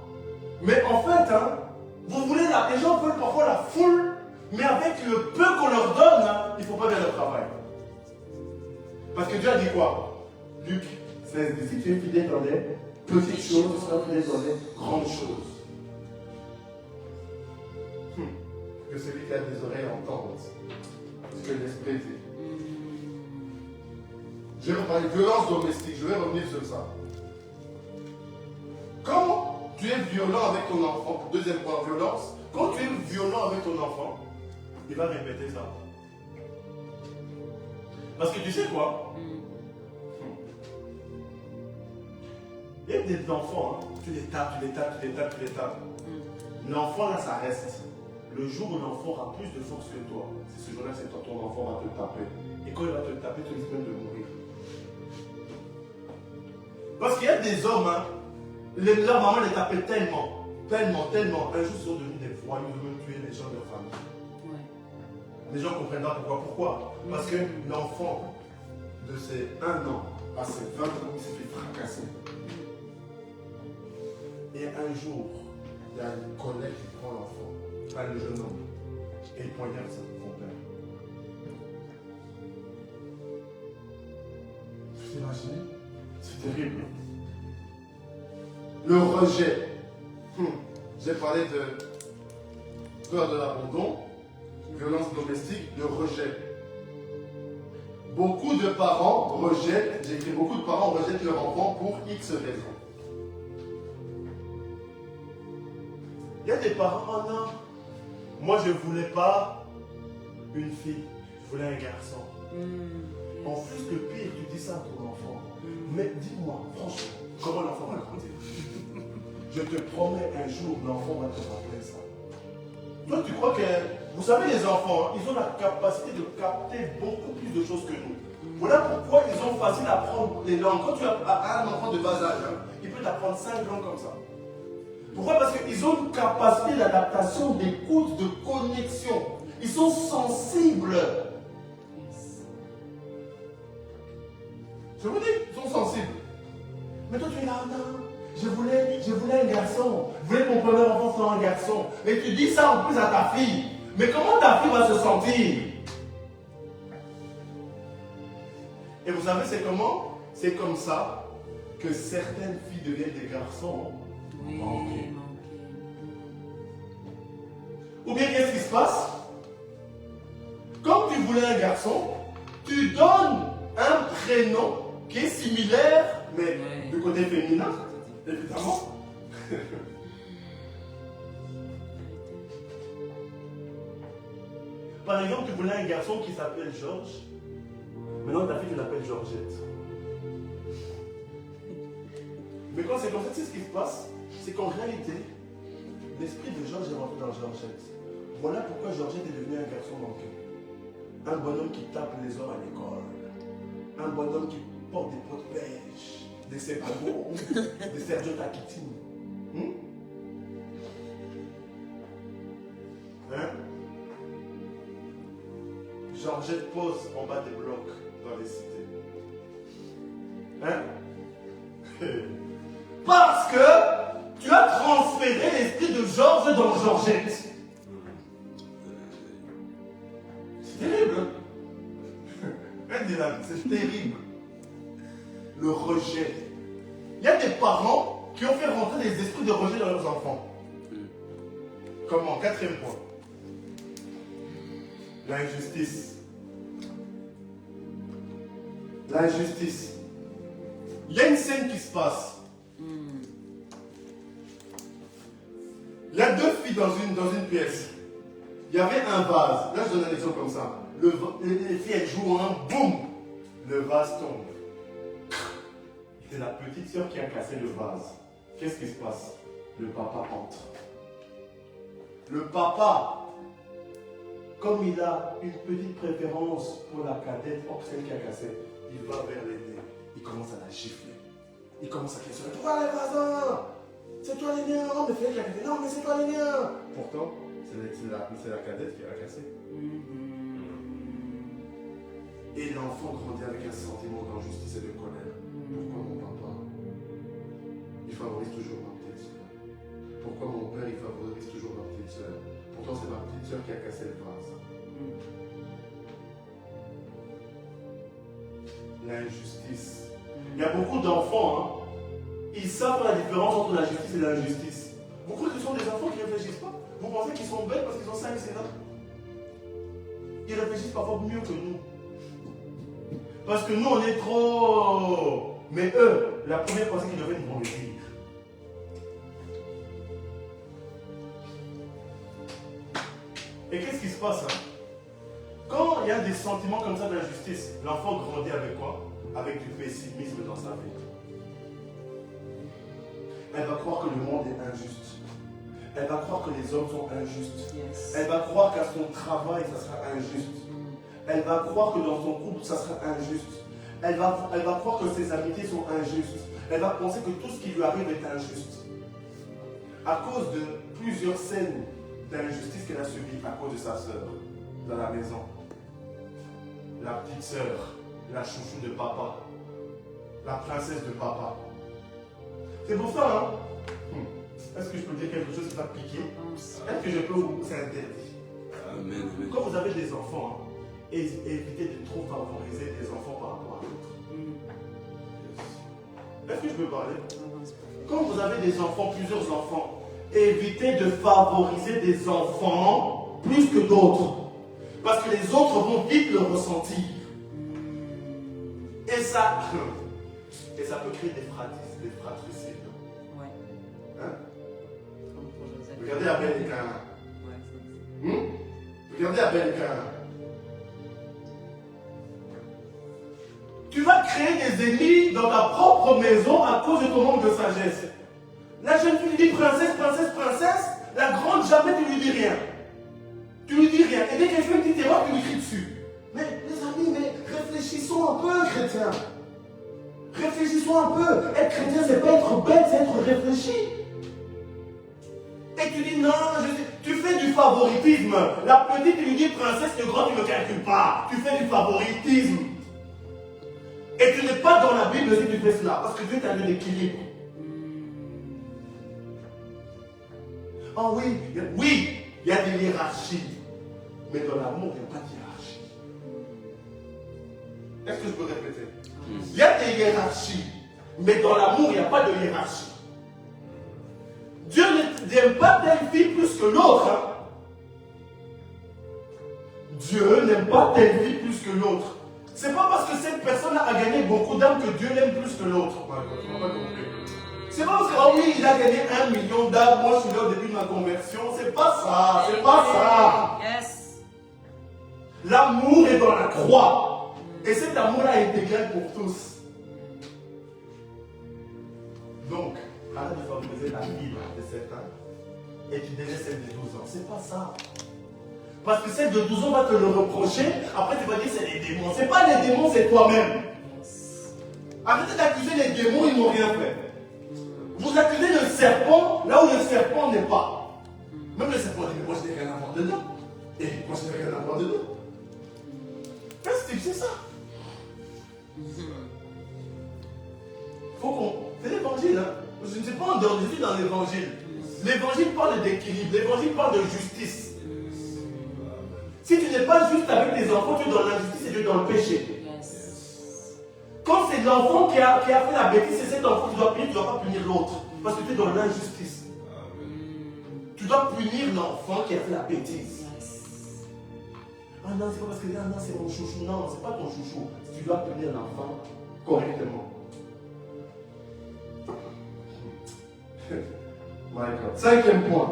Mais en fait, hein, vous voulez les gens veulent parfois la foule, mais avec le peu qu'on leur donne, hein, il ne faut pas faire leur travail. Parce que Dieu a dit quoi? Luc 16, si tu es fidèle dans les petites choses, tu seras fidèle dans les grandes choses. Que celui qui a des oreilles entende ce que l'Esprit dit. Je vais reparler de violence domestique, je vais revenir sur ça. Quand tu es violent avec ton enfant, deuxième point, violence, quand tu es violent avec ton enfant, il va répéter ça. Parce que tu sais quoi? Il y a des enfants, hein, tu les tapes, tu les tapes, tu les tapes, tu les tapes. L'enfant là, ça reste. Le jour où l'enfant aura plus de force que toi, c'est ce jour-là, c'est toi, ton enfant va te taper. Et quand il va te taper, tu risques même de mourir. Parce qu'il y a des hommes, hein, leur maman les tapait tellement. Un jour, ils sont devenus des voyous, ils ont même tué les gens de leur famille. Ouais. Les gens comprennent pas pourquoi. Parce que l'enfant de ses 1 an à ses 20 ans, il s'est fait fracasser. Et un jour, il y a une collègue qui prend l'enfant, le jeune homme, et il poignarde son père. Vous imaginez? C'est terrible. Le rejet. J'ai parlé de peur de l'abandon, violence domestique, le rejet. Beaucoup de parents rejettent, j'ai écrit beaucoup de parents rejettent leur enfant pour X raisons. Il y a des parents, oh non, moi je ne voulais pas une fille, je voulais un garçon. En plus, le pire, tu dis ça à ton enfant. Mais dis-moi, franchement, comment l'enfant va grandir? Je te promets, un jour, l'enfant va te rappeler ça. Toi, tu crois que... Vous savez, les enfants, ils ont la capacité de capter beaucoup plus de choses que nous. Voilà pourquoi ils ont facile à apprendre les langues. Quand tu as un enfant de bas âge, hein, il peut t'apprendre 5 langues comme ça. Pourquoi? Parce qu'ils ont une capacité d'adaptation, d'écoute, de connexion. Ils sont sensibles. Je vous dis, ils sont sensibles. Mais toi, tu es là, non. Je voulais un garçon. Je voulais que mon premier enfant soit un garçon. Et tu dis ça en plus à ta fille. Mais comment ta fille va se sentir? Et vous savez, c'est comment? C'est comme ça que certaines filles deviennent des garçons. Oui, Manqués. manqué. Ou bien qu'est-ce qui se passe? voulais un garçon, tu donnes un prénom qui est similaire, mais du côté féminin, évidemment. Par exemple, tu voulais un garçon qui s'appelle Georges. Maintenant, ta fille, tu l'appelles Georgette. Mais quand c'est comme ça, tu sais ce qui se passe? C'est qu'en réalité, l'esprit de Georges est rentré dans Georgette. Voilà pourquoi Georgette est devenu un garçon manqué. Un bonhomme qui tape les heures à l'école. Un bonhomme qui porte des pots de pêche, des séparos, des Sergio Taquitine. Hein? Georgette pose en bas des blocs dans les cités. Hein? Parce que tu as transféré l'esprit de Georges dans Georgette. C'est terrible. C'est terrible. Le rejet. Il y a des parents qui ont fait rentrer des esprits de rejet dans leurs enfants. Comment? Quatrième point. L'injustice. L'injustice. Il y a une scène qui se passe. Il y a deux filles dans une pièce. Il y avait un vase. Là, je donne un exemple comme ça. Les filles, elles jouent boum. Le vase tombe. C'est la petite sœur qui a cassé le vase. Qu'est-ce qui se passe? Le papa entre. Le papa, comme il a une petite préférence pour la cadette, celle qui a cassé, il va vers l'aîné. Il commence à la gifler. Il commence à questionner. Pourquoi les voisins? C'est toi les miens. Non, mais c'est elle qui a cassé. Non, mais c'est toi les miens. Pourtant, c'est la cadette qui a cassé. Et l'enfant grandit avec un sentiment d'injustice et de colère. Pourquoi mon papa, il favorise toujours ma petite soeur? Pourquoi mon père, il favorise toujours ma petite soeur? Pourtant, c'est ma petite soeur qui a cassé le vase. L'injustice. Il y a beaucoup d'enfants, ils savent la différence entre la justice et l'injustice. Beaucoup de sont des enfants qui ne réfléchissent pas. Vous pensez qu'ils sont bêtes parce qu'ils ont 5 ans? Ils réfléchissent parfois mieux que nous. Parce que nous, on est trop... Mais eux, la première pensée qu'ils devaient nous le dire. Et qu'est-ce qui se passe? Quand il y a des sentiments comme ça d'injustice, l'enfant grandit avec quoi? Avec du pessimisme dans sa vie. Elle va croire que le monde est injuste. Elle va croire que les hommes sont injustes. Yes. Elle va croire qu'à son travail, ça sera injuste. Elle va croire que dans son couple, ça sera injuste. Elle va croire que ses amitiés sont injustes. Elle va penser que tout ce qui lui arrive est injuste. À cause de plusieurs scènes d'injustice qu'elle a subies à cause de sa sœur dans la maison. La petite sœur, la chouchou de papa, la princesse de papa. C'est pour ça, Est-ce que je peux dire quelque chose qui va piquer? Est-ce que je peux vous... C'est interdit. Amen. Quand vous avez des enfants, évitez de trop favoriser des enfants par rapport à d'autres. Est-ce que je peux parler? Quand vous avez des enfants, plusieurs enfants, évitez de favoriser des enfants plus que d'autres. Parce que les autres vont vite le ressentir. Et ça peut créer des fratricides. Ouais. Hein? Comme pour Joseph. Regardez Abel et Caïn. Ouais, Regardez Abel et Caïn. Tu vas créer des ennemis dans ta propre maison à cause de ton manque de sagesse. La jeune fille lui dit princesse, princesse, princesse. La grande, jamais tu lui dis rien. Tu lui dis rien. Et dès qu'elle fait une petite erreur, tu lui cries dessus. Mais les amis, réfléchissons un peu, chrétiens. Réfléchissons un peu. Être chrétien, c'est pas être bête, c'est être réfléchi. Et tu dis non, tu fais du favoritisme. La petite, tu lui dis princesse, le grand, tu ne me calcules pas. Tu fais du favoritisme. Et tu n'es pas dans la Bible si tu fais cela, parce que Dieu t'a donné l'équilibre. Oh oui, il y a des hiérarchies. Mais dans l'amour, il n'y a pas de hiérarchie. Est-ce que je peux répéter? Il y a des hiérarchies. Mais dans l'amour, il n'y a pas de hiérarchie. Dieu n'aime pas telle fille plus que l'autre. Dieu n'aime pas telle vie plus que l'autre. C'est pas parce que cette personne a gagné beaucoup d'âmes que Dieu l'aime plus que l'autre. Tu m'as pas compris. C'est pas parce que, oh oui, il a gagné 1 million d'âmes, moi je suis là au début de ma conversion. C'est pas ça, c'est pas ça. Yes. L'amour est dans la croix. Et cet amour-là est égal pour tous. Donc, arrête de favoriser la vie de certains et tu délaisses celle de 12 ans. C'est pas ça. Parce que celle de 12 ans va te le reprocher, après tu vas dire c'est les démons. C'est pas les démons, c'est toi-même. Arrêtez d'accuser les démons, ils n'ont rien fait. Vous accusez le serpent là où le serpent n'est pas. Même le serpent dit, mais moi je n'ai rien à voir dedans. Et moi je n'ai rien à voir dedans. C'est ça. Faut qu'on. C'est l'évangile, hein. Je ne suis pas en dehors, je suis dans l'évangile. L'évangile parle d'équilibre, l'évangile parle de justice. Si tu n'es pas juste avec tes enfants, tu es dans l'injustice et tu es dans le péché. Quand c'est l'enfant qui a fait la bêtise, c'est cet enfant qui doit punir, tu ne dois pas punir l'autre. Parce que tu es dans l'injustice. Tu dois punir l'enfant qui a fait la bêtise. Ah non, c'est pas parce que ah non, c'est mon chouchou. Non, c'est pas ton chouchou. Tu dois punir l'enfant correctement. My God. 5e point.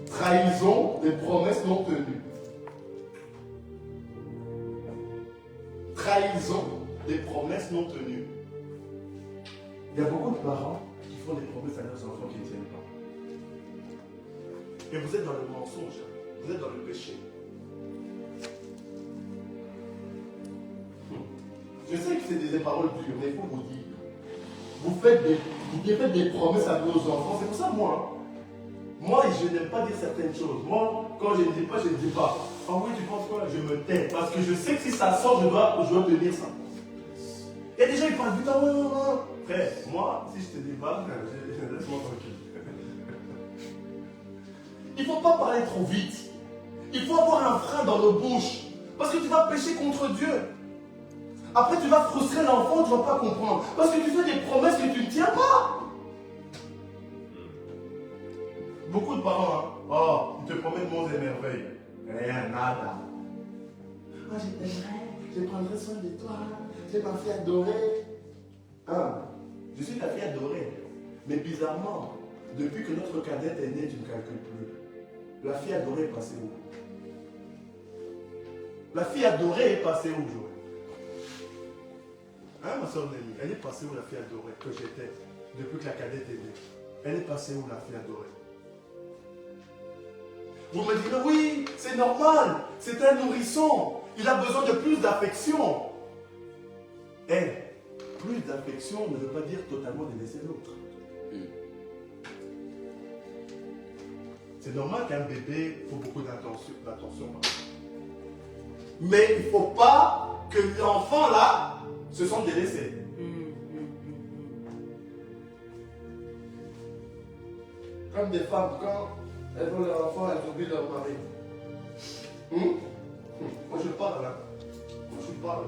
Trahison des promesses non tenues. Trahison des promesses non tenues. Il y a beaucoup de parents qui font des promesses à leurs enfants qui ne tiennent pas. Et vous êtes dans le mensonge. Vous êtes dans le péché. Je sais que c'est des paroles dures, mais il faut vous dire. Vous faites des promesses à vos enfants. C'est pour ça, moi, je n'aime pas dire certaines choses. Moi, quand je ne dis pas, je ne dis pas. Ah oui, tu penses quoi? Je me tais. Parce que je sais que si ça sort, je dois tenir ça. Et des gens, ils parlent putain, non. Frère, moi, si je te dis pas, laisse-moi tranquille. Il ne faut pas parler trop vite. Il faut avoir un frein dans nos bouches. Parce que tu vas pécher contre Dieu. Après, tu vas frustrer l'enfant, tu ne vas pas comprendre. Parce que tu fais des promesses que tu ne tiens pas. Beaucoup de parents, hein? Oh, ils te promettent monts et merveilles. Rien, nada. Moi, je t'aimerais, je prendrai soin de toi. C'est ma fille adorée. Hein? Je suis ta fille adorée. Mais bizarrement, depuis que notre cadette est née, tu ne calcules plus. La fille adorée est passée où? La fille adorée est passée où, Joël? Hein, ma soeur Némi, elle est passée où la fille adorée que j'étais depuis que la cadette est née? Elle est passée où la fille adorée? Vous me direz, oui, c'est normal, c'est un nourrisson, il a besoin de plus d'affection. Et plus d'affection ne veut pas dire totalement délaisser l'autre. C'est normal qu'un bébé faut beaucoup d'attention. Mais il ne faut pas que l'enfant là se sente délaissé. Comme des femmes, quand elles ont leur enfant, elles oublient leur mari. Moi je parle là. Moi je parle.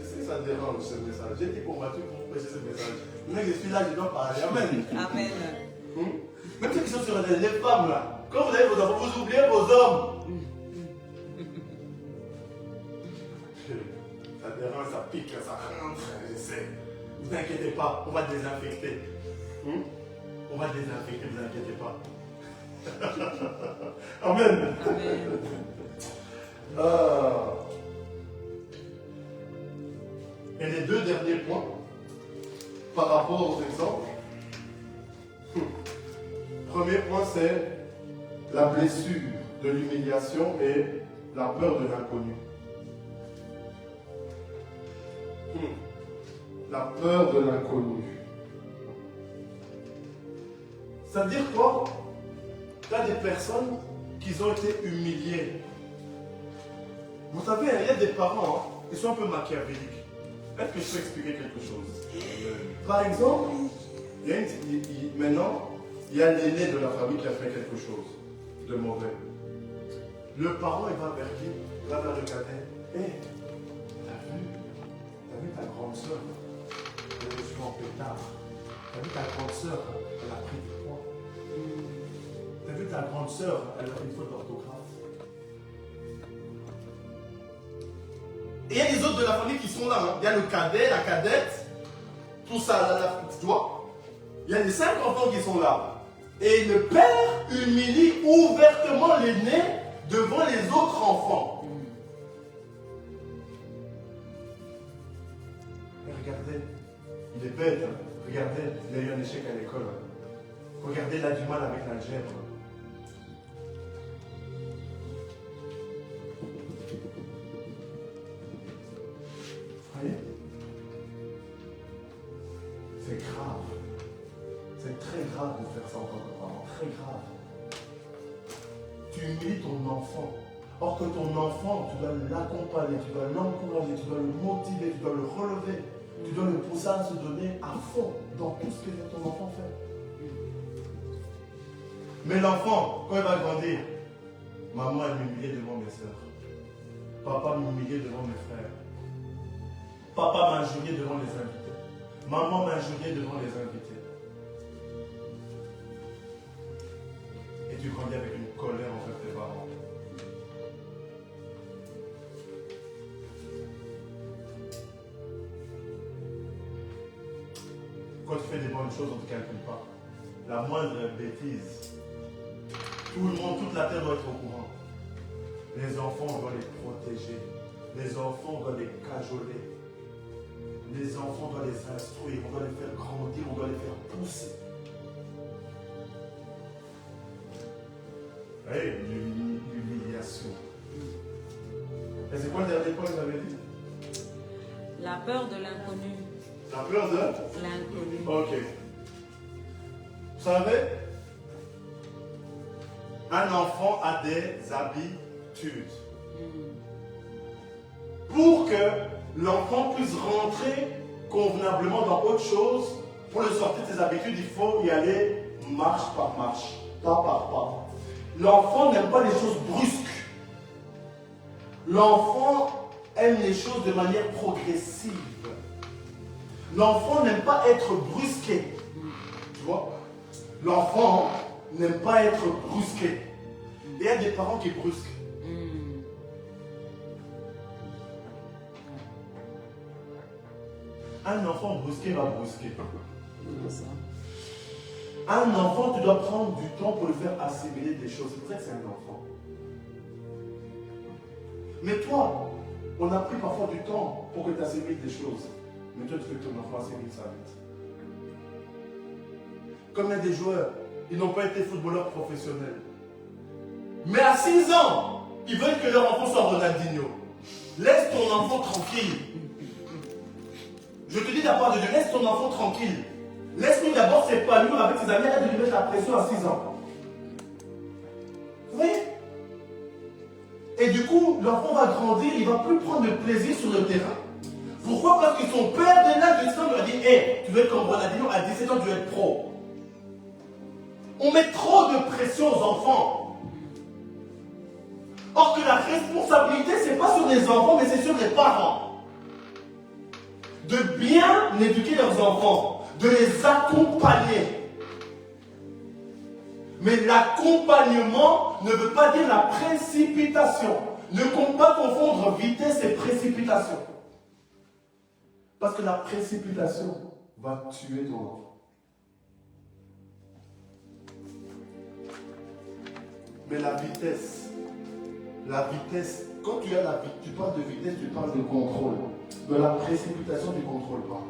Je sais que ça dérange ce message. J'ai dit pour Mathieu pour prêcher ce message. Mais je suis là, je dois parler. Amen. Amen. Même ceux qui sont sur les femmes là, quand vous avez vos enfants, vous oubliez vos hommes. Ça dérange, ça pique, ça rentre, je sais. Ne vous inquiétez pas, on va désinfecter. On va désinfecter, ne vous inquiétez pas. Amen. Amen. Et les deux derniers points, par rapport aux exemples. Premier point, c'est la blessure de l'humiliation et la peur de l'inconnu. La peur de l'inconnu. Ça veut dire quoi? Tu as des personnes qui ont été humiliées. Vous savez, il y a des parents, ils sont un peu machiavéliques. Est-ce que je peux expliquer quelque chose? Par exemple, maintenant, il y a l'aîné de la famille qui a fait quelque chose de mauvais. Le parent, il va vers qui? Il va vers le cadet. Hé, t'as vu ta grande soeur? Elle est reçue en pétard. T'as vu ta grande soeur? Elle a pris du poids. T'as vu ta grande soeur? Elle a fait une faute d'orthographe. la famille qui sont là. Hein. Il y a le cadet, la cadette, tout ça, tu vois. Il y a les 5 enfants qui sont là. Et le père humilie ouvertement l'aîné devant les autres enfants. Mais regardez, il est bête. Hein. Regardez, il a eu un échec à l'école. Hein. Regardez, il a du mal avec l'algèbre. Voyez? C'est grave. C'est très grave de faire ça en tant que parent. Très grave. Tu humilies ton enfant. Or que ton enfant, tu dois l'accompagner, tu dois l'encourager, tu dois le motiver, tu dois le relever. Tu dois le pousser à se donner à fond dans tout ce que ton enfant fait. Mais l'enfant, quand il va grandir, maman elle m'humiliait devant mes soeurs. Papa m'humiliait devant mes frères. Papa m'injuriait devant les invités. Maman m'injuriait devant les invités. Et tu grandis avec une colère envers tes parents. Quand tu fais des bonnes choses, on ne te calcule pas. La moindre bêtise, tout le monde, toute la terre doit être au courant. Les enfants, on doit les protéger. Les enfants, on doit les cajoler. Les enfants, on doit les instruire, on doit les faire grandir, on doit les faire pousser. Oui, l'humiliation. Et c'est quoi le dernier point que vous avez dit? La peur de l'inconnu. La peur de l'inconnu. Ok. Vous savez, un enfant a des habitudes. Pour que l'enfant puisse rentrer convenablement dans autre chose, pour le sortir de ses habitudes, il faut y aller marche par marche, pas par pas. L'enfant n'aime pas les choses brusques. L'enfant aime les choses de manière progressive. L'enfant n'aime pas être brusqué. Tu vois? L'enfant n'aime pas être brusqué. Et il y a des parents qui brusquent. Un enfant brusqué va brusquer. Un enfant, tu dois prendre du temps pour le faire assimiler des choses. C'est pour ça que c'est un enfant. Mais toi, on a pris parfois du temps pour que tu assimiles des choses. Mais toi, tu veux que ton enfant assimile ça vite. Comme il y a des joueurs, ils n'ont pas été footballeurs professionnels. Mais à 6 ans, ils veulent que leur enfant soit Ronaldinho. Laisse ton enfant tranquille. Je te dis de la part de Dieu, laisse ton enfant tranquille. Laisse-lui d'abord s'épanouir avec ses amis, arrête de lui mettre la pression à 6 ans. Vous voyez? Et du coup, l'enfant va grandir, il ne va plus prendre de plaisir sur le terrain. Pourquoi? Parce que son père de l'âge de 10 ans lui a dit, hey, tu veux être comme Ronaldinho, à 17 ans, tu veux être pro. On met trop de pression aux enfants. Or que la responsabilité, ce n'est pas sur les enfants, mais c'est sur les parents. De bien éduquer leurs enfants, de les accompagner. Mais l'accompagnement ne veut pas dire la précipitation. Ne compte pas confondre vitesse et précipitation. Parce que la précipitation va tuer ton enfant. Mais la vitesse, quand tu as tu parles de vitesse, tu parles de contrôle. De la précipitation, tu ne contrôles pas.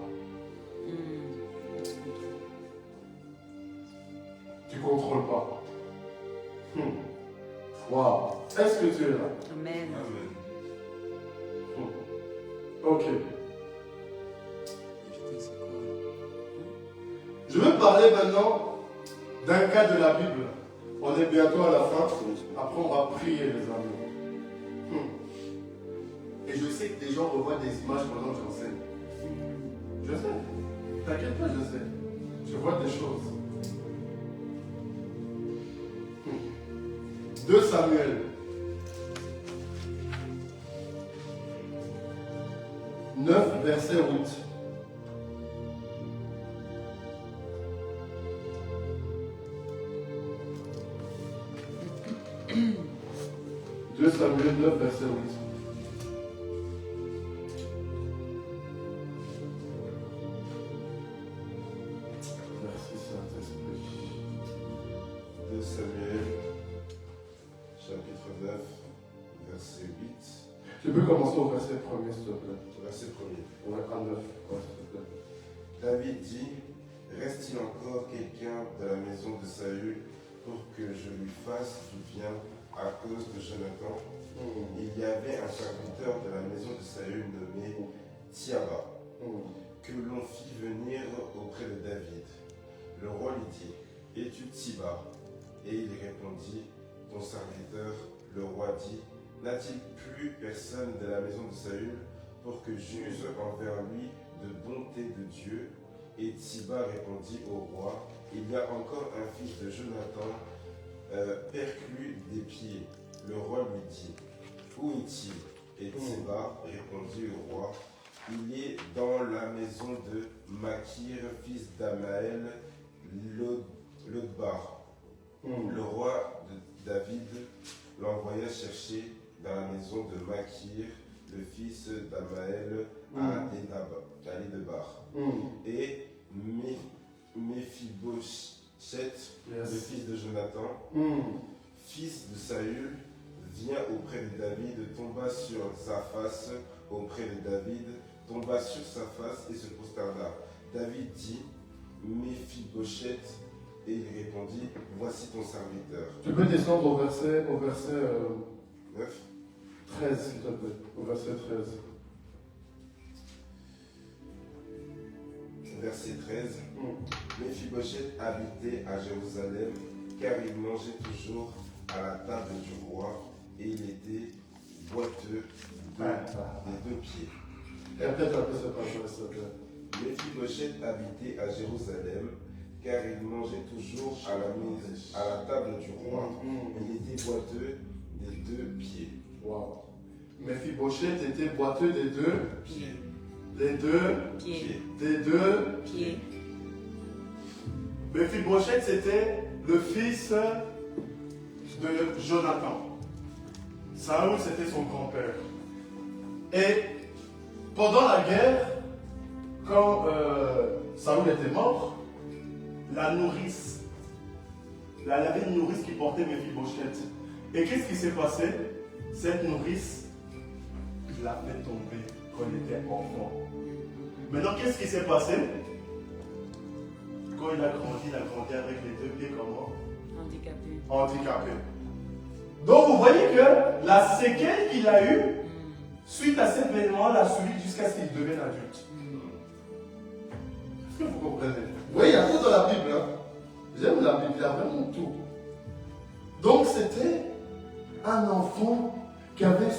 Tu ne contrôles pas. Wow. Est-ce que tu es là? Amen. Ok. Je veux parler maintenant d'un cas de la Bible. On est bientôt à la fin. Après, on va prier, les amis. Et je sais que des gens revoient des images pendant que j'enseigne. Je sais. T'inquiète pas, je sais. Je vois des choses. 2 Samuel. 9, verset 8. Samuel 9, verset 8. peux commencer au verset 1er, s'il te plaît. Verset 1er. On va prendre 9, s'il te plaît. David dit, reste-t-il encore quelqu'un de la maison de Saül pour que je lui fasse du bien à cause de Jonathan? Il y avait un serviteur de la maison de Saül nommé Thiaba, que l'on fit venir auprès de David. Le roi lui dit, es-tu Thiba? Et il répondit, ton serviteur. Le roi dit, n'a-t-il plus personne de la maison de Saül pour que j'use envers lui de bonté de Dieu? Et Thiba répondit au roi, il y a encore un fils de Jonathan, perclus des pieds. Le roi lui dit, où est-il? Et Thiba répondit au roi, il est dans la maison de Makir, fils d'Amaël, Lodbar. Le roi de David l'envoya chercher dans la maison de Makir, le fils d'Amaël, à Lodebar. Et Méphibosheth, le fils de Jonathan, fils de Saül, vient auprès de David, tomba sur sa face auprès de David, tomba sur sa face et se prosterna. David dit, Méphibosheth, et il répondit, voici ton serviteur. Tu peux descendre au verset 9. 13, s'il te plaît. Au verset 13. Verset 13. Méphibosheth habitait à Jérusalem, car il mangeait toujours à la table du roi, et il était boiteux des deux pieds. Répète un peu ce passage, s'il te plaît. Méphibosheth habitait à Jérusalem, car il mangeait toujours à la table du roi, et il était boiteux des deux pieds. Wow. Méphibosheth était boiteux des deux Pieds. des deux Pied. des deux. Pied. Méphibosheth, c'était le fils de Jonathan. Saül, c'était son grand-père. Et pendant la guerre, quand Saül était mort, la nourrice, il y avait une nourrice qui portait Méphibosheth. Et qu'est-ce qui s'est passé? Cette nourrice l'a fait tomber quand il était enfant. Maintenant, qu'est-ce qui s'est passé? Quand il a grandi avec les deux pieds comment? Handicapé. Handicapé. Donc vous voyez que la séquelle qu'il a eue, suite à cet événement, l'a suivi jusqu'à ce qu'il devienne adulte. Est-ce que vous comprenez? Oui, il y a tout dans la Bible. Hein? J'aime la Bible, il y a vraiment tout. Donc c'était un enfant qui avait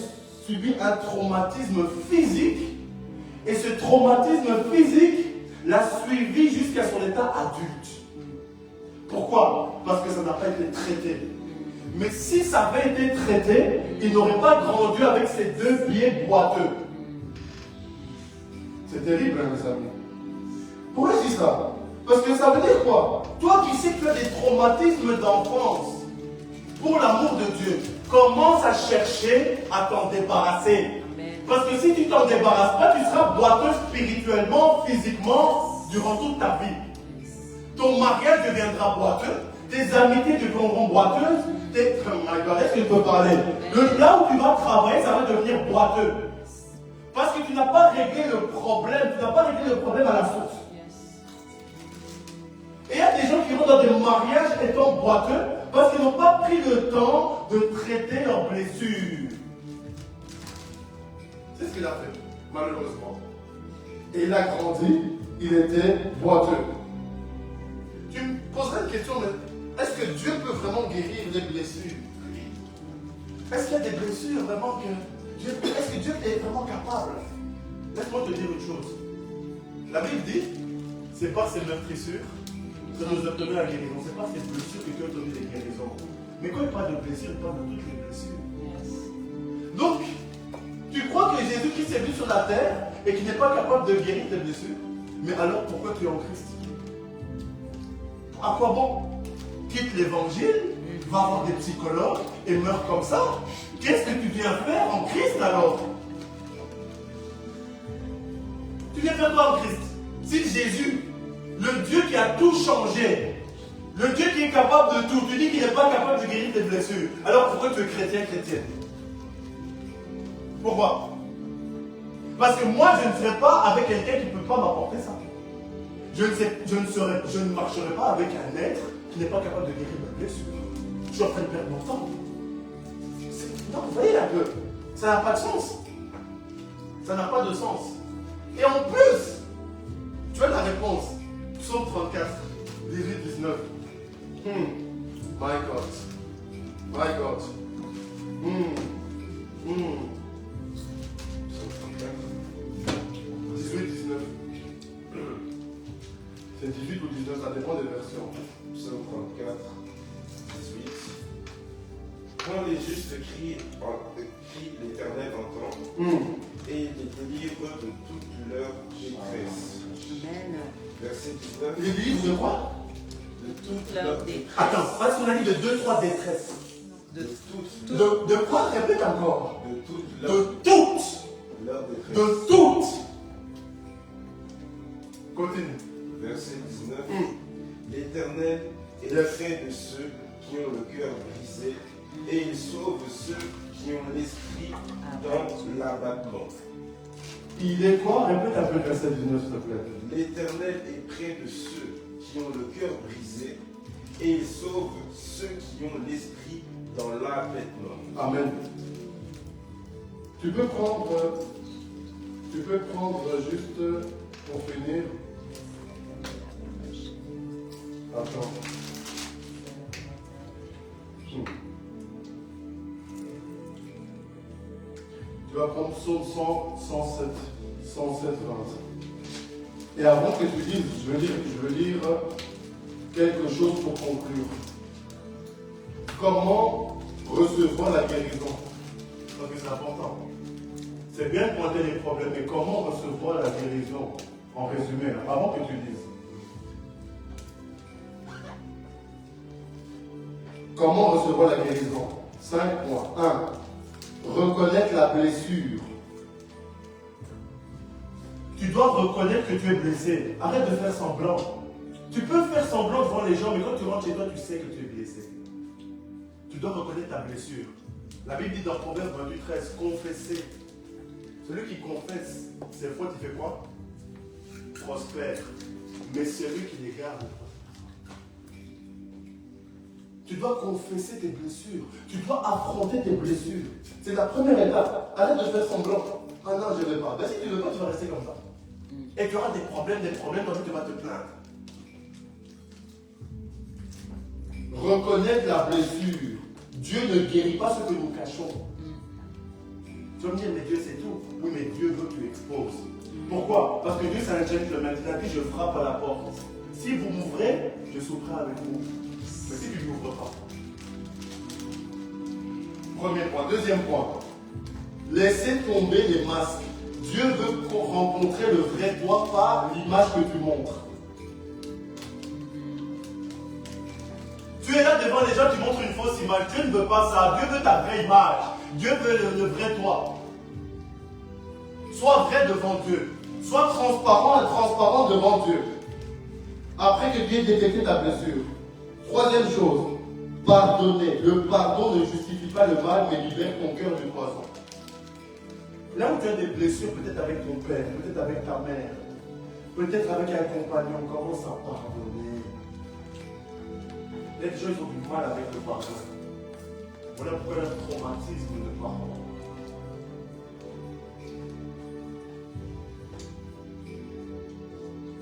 subi un traumatisme physique. Et ce traumatisme physique l'a suivi jusqu'à son état adulte. Pourquoi? Parce que ça n'a pas été traité. Mais si ça avait été traité, il n'aurait pas grandi avec ses deux pieds boiteux. C'est terrible, hein, mes amis. Pourquoi je dis ça? Parce que ça veut dire quoi? Toi qui sais que tu as des traumatismes d'enfance, pour l'amour de Dieu, commence à chercher à t'en débarrasser. Amen. Parce que si tu t'en débarrasses pas, tu seras boiteux spirituellement, physiquement, durant toute ta vie. Ton mariage deviendra boiteux, tes amitiés deviendront boiteuses, est-ce que je peux parler? Là où tu vas travailler, ça va devenir boiteux. Parce que tu n'as pas réglé le problème, tu n'as pas réglé le problème à la source. Et il y a des gens qui vont dans des mariages étant boiteux parce qu'ils n'ont pas pris le temps de traiter leurs blessures. C'est ce qu'il a fait, malheureusement. Et il a grandi, il était boiteux. Tu me poserais une question, mais est-ce que Dieu peut vraiment guérir les blessures? Est-ce qu'il y a des blessures vraiment que Dieu peut? Est-ce que Dieu est vraiment capable? Laisse-moi te dire une chose. La Bible dit, c'est par ces meurtrissures que nous obtenons la guérison. C'est pas ces blessures que Dieu a donné des guérisons. Mais quand il parle de blessures, il parle de toutes les blessures. Donc, tu crois que Jésus-Christ est venu sur la terre et qu'il n'est pas capable de guérir tes blessures? Mais alors pourquoi tu es en Christ? À quoi bon? Quitte l'évangile, va avoir des psychologues et meurs comme ça. Qu'est-ce que tu viens faire en Christ alors? Tu viens faire quoi en Christ? Si Jésus, le Dieu qui a tout changé, le Dieu qui est capable de tout, tu dis qu'il n'est pas capable de guérir tes blessures, alors pourquoi tu es chrétienne? Pourquoi? Parce que moi, je ne serai pas avec quelqu'un qui ne peut pas m'apporter ça. Je ne marcherai pas avec un être qui n'est pas capable de guérir mes blessures. Je suis en train de perdre mon temps. Non, vous voyez un peu, ça n'a pas de sens. Ça n'a pas de sens. Et en plus, tu as la réponse. Psaume 34, 18, 19. My God. My God. Psaume 34. 18, 19. C'est 18 ou 19, ça dépend des versions. Psaume 34, 18. Quand les justes crient, l'Éternel entend, et il les délivre de toute leur détresse. Amen. Verset 19. Les livres de quoi? De toute Leur leur détresse. détresse. Attends, parce qu'on a dit de 2-3 détresses. De toute De quoi? Répète encore. de toute De leur, toutes. leur détresse. De toutes. Continue. Verset 19. L'Éternel est près de ceux qui ont le cœur brisé, et il sauve ceux qui ont l'esprit dans l'abattement. Il est quoi? Répète un peu le verset 19, s'il te plaît. L'Éternel est près de ceux qui ont le cœur brisé, et il sauve ceux qui ont l'esprit dans l'abattement. Amen. Tu peux prendre juste pour finir. Attends. Tu vas prendre Psaume 107, 107, 20. Et avant que tu dises, je veux lire quelque chose pour conclure. Comment recevoir la guérison? Parce que c'est important. C'est bien de pointer les problèmes, mais comment recevoir la guérison? En résumé, là, avant que tu dises. Comment recevoir la guérison? 5 points. 1. Reconnaître la blessure. Tu dois reconnaître que tu es blessé. Arrête de faire semblant. Tu peux faire semblant devant les gens, mais quand tu rentres chez toi, tu sais que tu es blessé. Tu dois reconnaître ta blessure. La Bible dit dans Proverbe 28:13, confesser. Celui qui confesse ses fautes, il fait quoi? Prospère. Mais celui qui les garde, tu dois confesser tes blessures. Tu dois affronter tes blessures. C'est la première étape. Arrête de faire semblant. Ah non, je ne veux pas. Ben, si tu ne veux pas, tu vas rester comme ça. Et tu auras des problèmes, quand tu vas te plaindre. Reconnaître la blessure. Dieu ne guérit pas ce que nous cachons. Tu vas me dire, mais Dieu c'est tout. Oui, mais Dieu veut que tu exposes. Pourquoi? Parce que Dieu c'est un gentleman. Il a dit, je frappe à la porte. Si vous m'ouvrez, je souperai avec vous. Mais si tu ne m'ouvres pas. Premier point. Deuxième point. Laissez tomber les masques. Dieu veut rencontrer le vrai toi par l'image que tu montres. Tu es là devant les gens, tu montres une fausse image. Dieu ne veut pas ça. Dieu veut ta vraie image. Dieu veut le vrai toi. Sois vrai devant Dieu. Sois transparent et transparent devant Dieu. Après que Dieu ait détecté ta blessure. Troisième chose, pardonner. Le pardon ne justifie pas le mal, mais libère ton cœur du poison. Là où tu as des blessures, peut-être avec ton père, peut-être avec ta mère, peut-être avec un compagnon, commence à pardonner. Les gens, ils ont du mal avec le pardon. Voilà pourquoi il y a un traumatisme de pardon.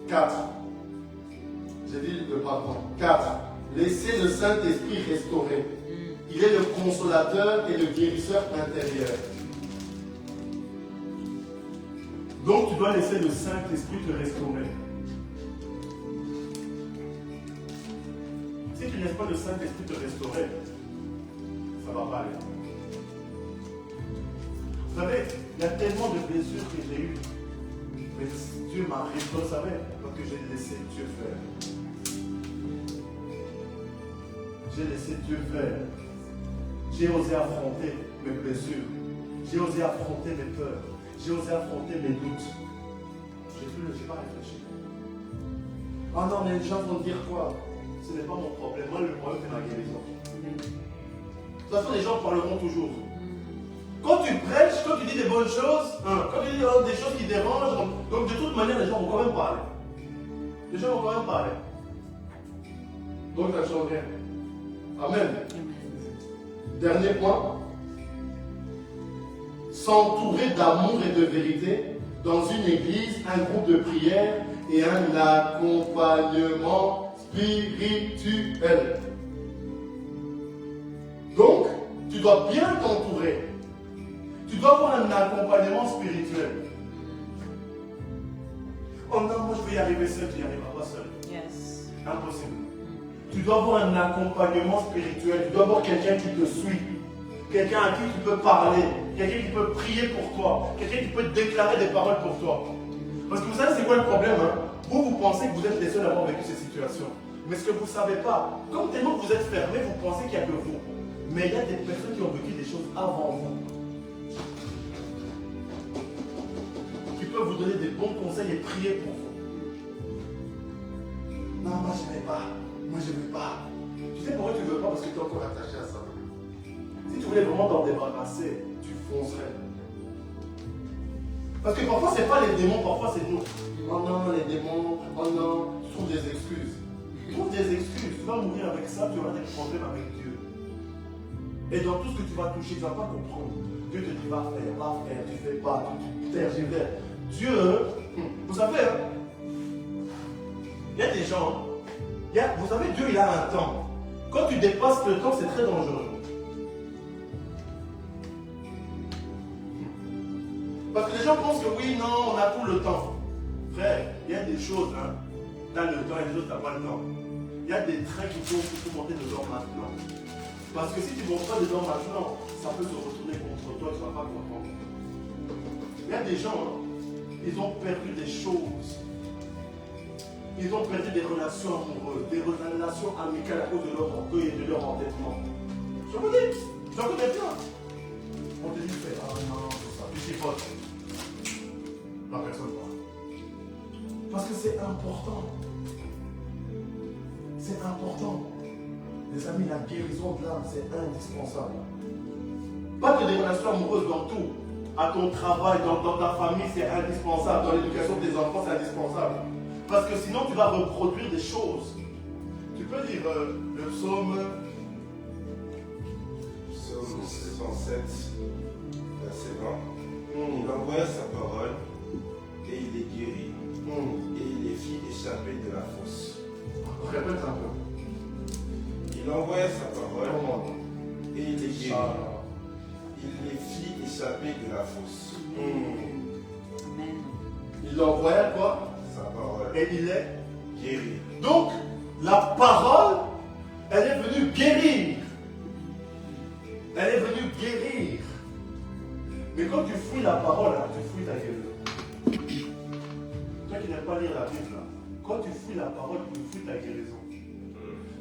Quatre. J'ai dit le pardon. 4. Laissez le Saint-Esprit restaurer. Il est le consolateur et le guérisseur intérieur. Donc tu dois laisser le Saint-Esprit te restaurer. Si tu n'aimes pas le Saint-Esprit te restaurer, ça ne va pas aller. Vous savez, il y a tellement de blessures que j'ai eues. Mais Dieu m'a restauré, vous savez, parce que j'ai laissé Dieu faire. J'ai laissé Dieu faire. J'ai osé affronter mes blessures. J'ai osé affronter mes peurs. J'ai osé affronter mes doutes. Je n'ai pas réfléchi. Oh non, mais les gens vont dire quoi? Ce n'est pas mon problème. Moi, le problème, c'est ma guérison. De toute façon, les gens parleront toujours. Quand tu prêches, quand tu dis des bonnes choses, quand tu dis des choses qui dérangent, donc de toute manière, les gens vont quand même parler. Les gens vont quand même parler. Donc ça ne change rien. Amen. Dernier point. S'entourer d'amour et de vérité dans une église, un groupe de prière et un accompagnement spirituel. Donc, tu dois bien t'entourer. Tu dois avoir un accompagnement spirituel. Oh non, moi je vais y arriver seul, tu n'y arriveras pas seul. Yes. Impossible. Tu dois avoir un accompagnement spirituel. Tu dois avoir quelqu'un qui te suit. Quelqu'un à qui tu peux parler. Quelqu'un qui peut prier pour toi. Quelqu'un qui peut déclarer des paroles pour toi. Parce que vous savez c'est quoi le problème, hein? Vous pensez que vous êtes les seuls à avoir vécu cette situation. Mais ce que vous ne savez pas, comme tellement que vous êtes fermés, vous pensez qu'il n'y a que vous. Mais il y a des personnes qui ont vécu des choses avant vous. Qui peuvent vous donner des bons conseils et prier pour vous. Non, moi je ne vais pas. Moi je ne veux pas. Tu sais pourquoi tu ne veux pas? Parce que tu es encore attaché à ça. Si tu voulais vraiment t'en débarrasser, tu foncerais. Parce que parfois ce n'est pas les démons, parfois c'est nous. Oh non, les démons, oh non, tu trouves des excuses. Tu trouves des excuses, tu vas mourir avec ça, tu auras des problèmes avec Dieu. Et dans tout ce que tu vas toucher, tu ne vas pas comprendre. Dieu te dit va faire, tu ne fais pas, tu tergiverses. Dieu, vous savez, hein, il y a des gens, vous savez, Dieu il a un temps. Quand tu dépasses le temps, c'est très dangereux. Parce que les gens pensent que oui, non, on a tout le temps. Frère, il y a des choses, hein, tu as le temps et des choses, tu n'as pas le temps. Il y a des trains qu'il faut monter dedans maintenant. Parce que si tu ne montes pas dedans maintenant, ça peut se retourner contre toi, tu ne vas pas comprendre. Il y a des gens, hein, ils ont perdu des choses. Ils ont perdu des relations amoureuses, des relations amicales à cause de leur orgueil et de leur entêtement. Je vous dis, j'en connais plein. On te dit, fais, ah non, c'est ça, tu chipotes. La personne pas. Parce que c'est important. C'est important. Les amis, la guérison de l'âme, c'est indispensable. Pas que des relations amoureuses dans tout. À ton travail, dans ta famille, c'est indispensable. Dans l'éducation des enfants, c'est indispensable. Parce que sinon, tu vas reproduire des choses. Tu peux lire le psaume. Psaume 707, verset 20. Il envoya sa parole et il les guérit. Et il les fit échapper de la fosse. Répète un peu. Il envoya sa parole et il les guérit. Il les fit échapper de la fosse. Amen. Il envoya quoi? Sa parole. Et il est Guéri. donc, la parole, elle est venue guérir. Elle est venue guérir. Mais quand tu fouilles la parole, hein, tu fouilles ta guérison. Toi qui n'aimes pas lire la Bible, là, quand tu fouilles la parole, tu fouilles ta guérison.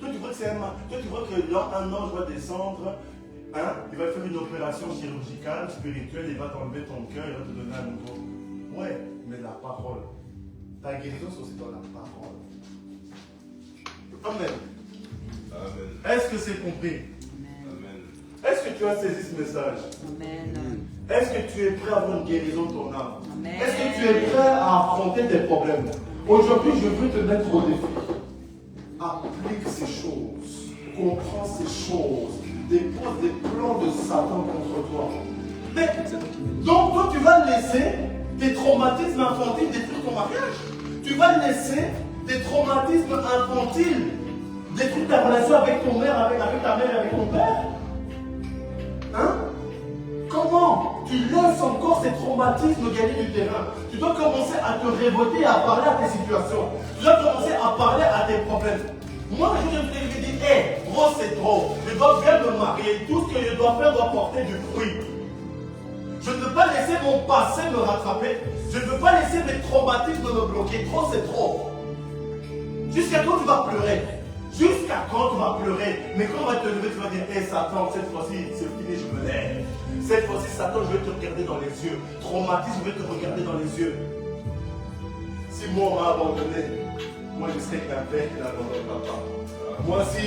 Toi tu vois que c'est toi tu vois que là, un ange va descendre, hein, il va faire une opération chirurgicale, spirituelle, il va t'enlever ton cœur, il va te donner un nouveau. Ouais, mais la parole. Ta guérison, c'est aussi dans la parole. Amen. Amen. Est-ce que c'est compris? Amen. Est-ce que tu as saisi ce message? Amen. Est-ce que tu es prêt à avoir une guérison de ton âme? Amen. Est-ce que tu es prêt à affronter tes problèmes? Aujourd'hui, je veux te mettre au défi. Applique ces choses. Comprends ces choses. Dépose des plans de Satan contre toi. Mais, donc toi, tu vas laisser tes traumatismes infantiles détruire ton mariage. Tu vas laisser tes traumatismes infantiles détruire ta relation avec ton mère, avec ta mère et avec ton père. Hein? Comment tu laisses encore ces traumatismes gagner du terrain? Tu dois commencer à te révolter et à parler à tes situations. Tu dois commencer à parler à tes problèmes. Moi, je me dis, hé, gros, c'est trop. Je dois bien me marier. Tout ce que je dois faire doit porter du fruit. Je ne veux pas laisser mon passé me rattraper. Je ne veux pas laisser mes traumatismes me bloquer. Trop, c'est trop. Jusqu'à quand tu vas pleurer? Jusqu'à quand tu vas pleurer? Mais quand on va te lever, tu vas dire, hé Satan, cette fois-ci, c'est fini, je me lève. Cette fois-ci, Satan, je vais te regarder dans les yeux. Traumatisme, je vais te regarder dans les yeux. Si moi, on m'a abandonné, moi, je serai qu'un père qui n'abandonnera pas. Moi, si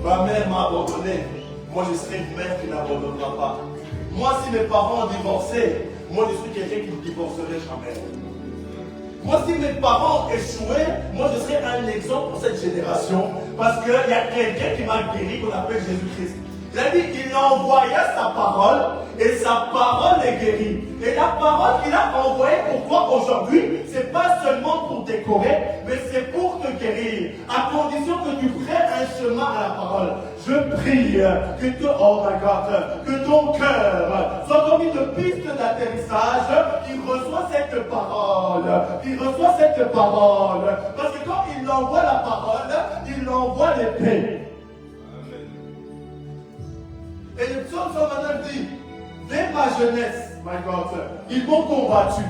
ma mère m'a abandonné, moi, je serai une mère qui n'abandonnera pas. Moi, si mes parents ont divorcé, moi, je suis quelqu'un qui ne divorcerait jamais. Moi, si mes parents ont échoué, moi, je serais un exemple pour cette génération. Parce qu'il y a quelqu'un qui m'a guéri, qu'on appelle Jésus-Christ. Il a dit qu'il envoya sa parole et sa parole est guérie. Et la parole qu'il a envoyée pour toi aujourd'hui, c'est pas seulement pour décorer, mais c'est pour te guérir. À condition que tu prennes un chemin à la parole. Je prie que oh my God, que ton cœur soit comme une piste d'atterrissage qui reçoit cette parole. Qui reçoit cette parole. Parce que quand il envoie la parole, il envoie l'épée. Et le psaume 129 dit, dès ma jeunesse, my God, ils m'ont combattu.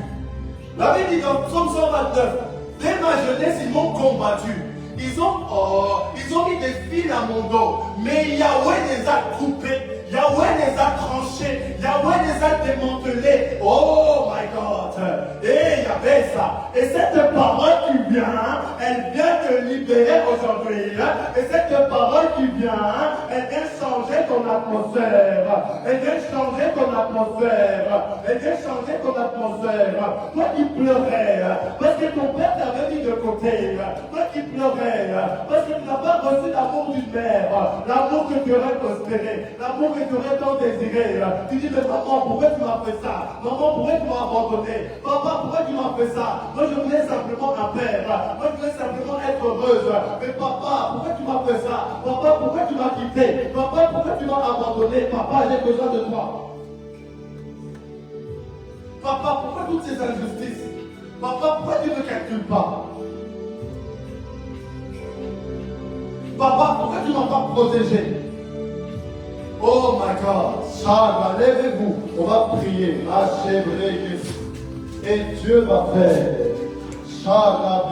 La Bible dit dans le psaume 129, dès ma jeunesse, ils m'ont combattu. Ils ont mis des fils à mon dos. Mais Yahweh les a coupés. Yahweh les a tranchés. Yahweh les a démantelés. Oh my God. Et il y avait ça. Et cette parole qui vient, elle vient te libérer aujourd'hui. Et cette parole qui vient, elle vient changer ton atmosphère. Elle vient changer ton atmosphère. Elle vient changer ton atmosphère. Toi qui pleurais, parce que ton père t'avait mis de côté. Toi qui pleurais, parce que tu n'as pas reçu l'amour d'une mère. L'amour que tu aurais prospéré. L'amour que tu aurais tant désiré. Tu dis, mais maman, pourquoi tu m'as fait ça? Maman, pourquoi tu m'as abandonné? Papa, pourquoi tu m'as fait ça? Moi, je voulais simplement un père. Moi, je voulais simplement être heureuse. Mais papa, pourquoi tu m'as fait ça? Papa, pourquoi tu m'as quitté? Papa, pourquoi tu m'as abandonné? Papa, j'ai besoin de toi. Papa, pourquoi toutes ces injustices? Papa, pourquoi tu ne me calcules pas? Papa, pourquoi tu ne m'as pas protégé? Oh my God, Chagrin, levez-vous, on va prier. Et Dieu va faire. Chagrin,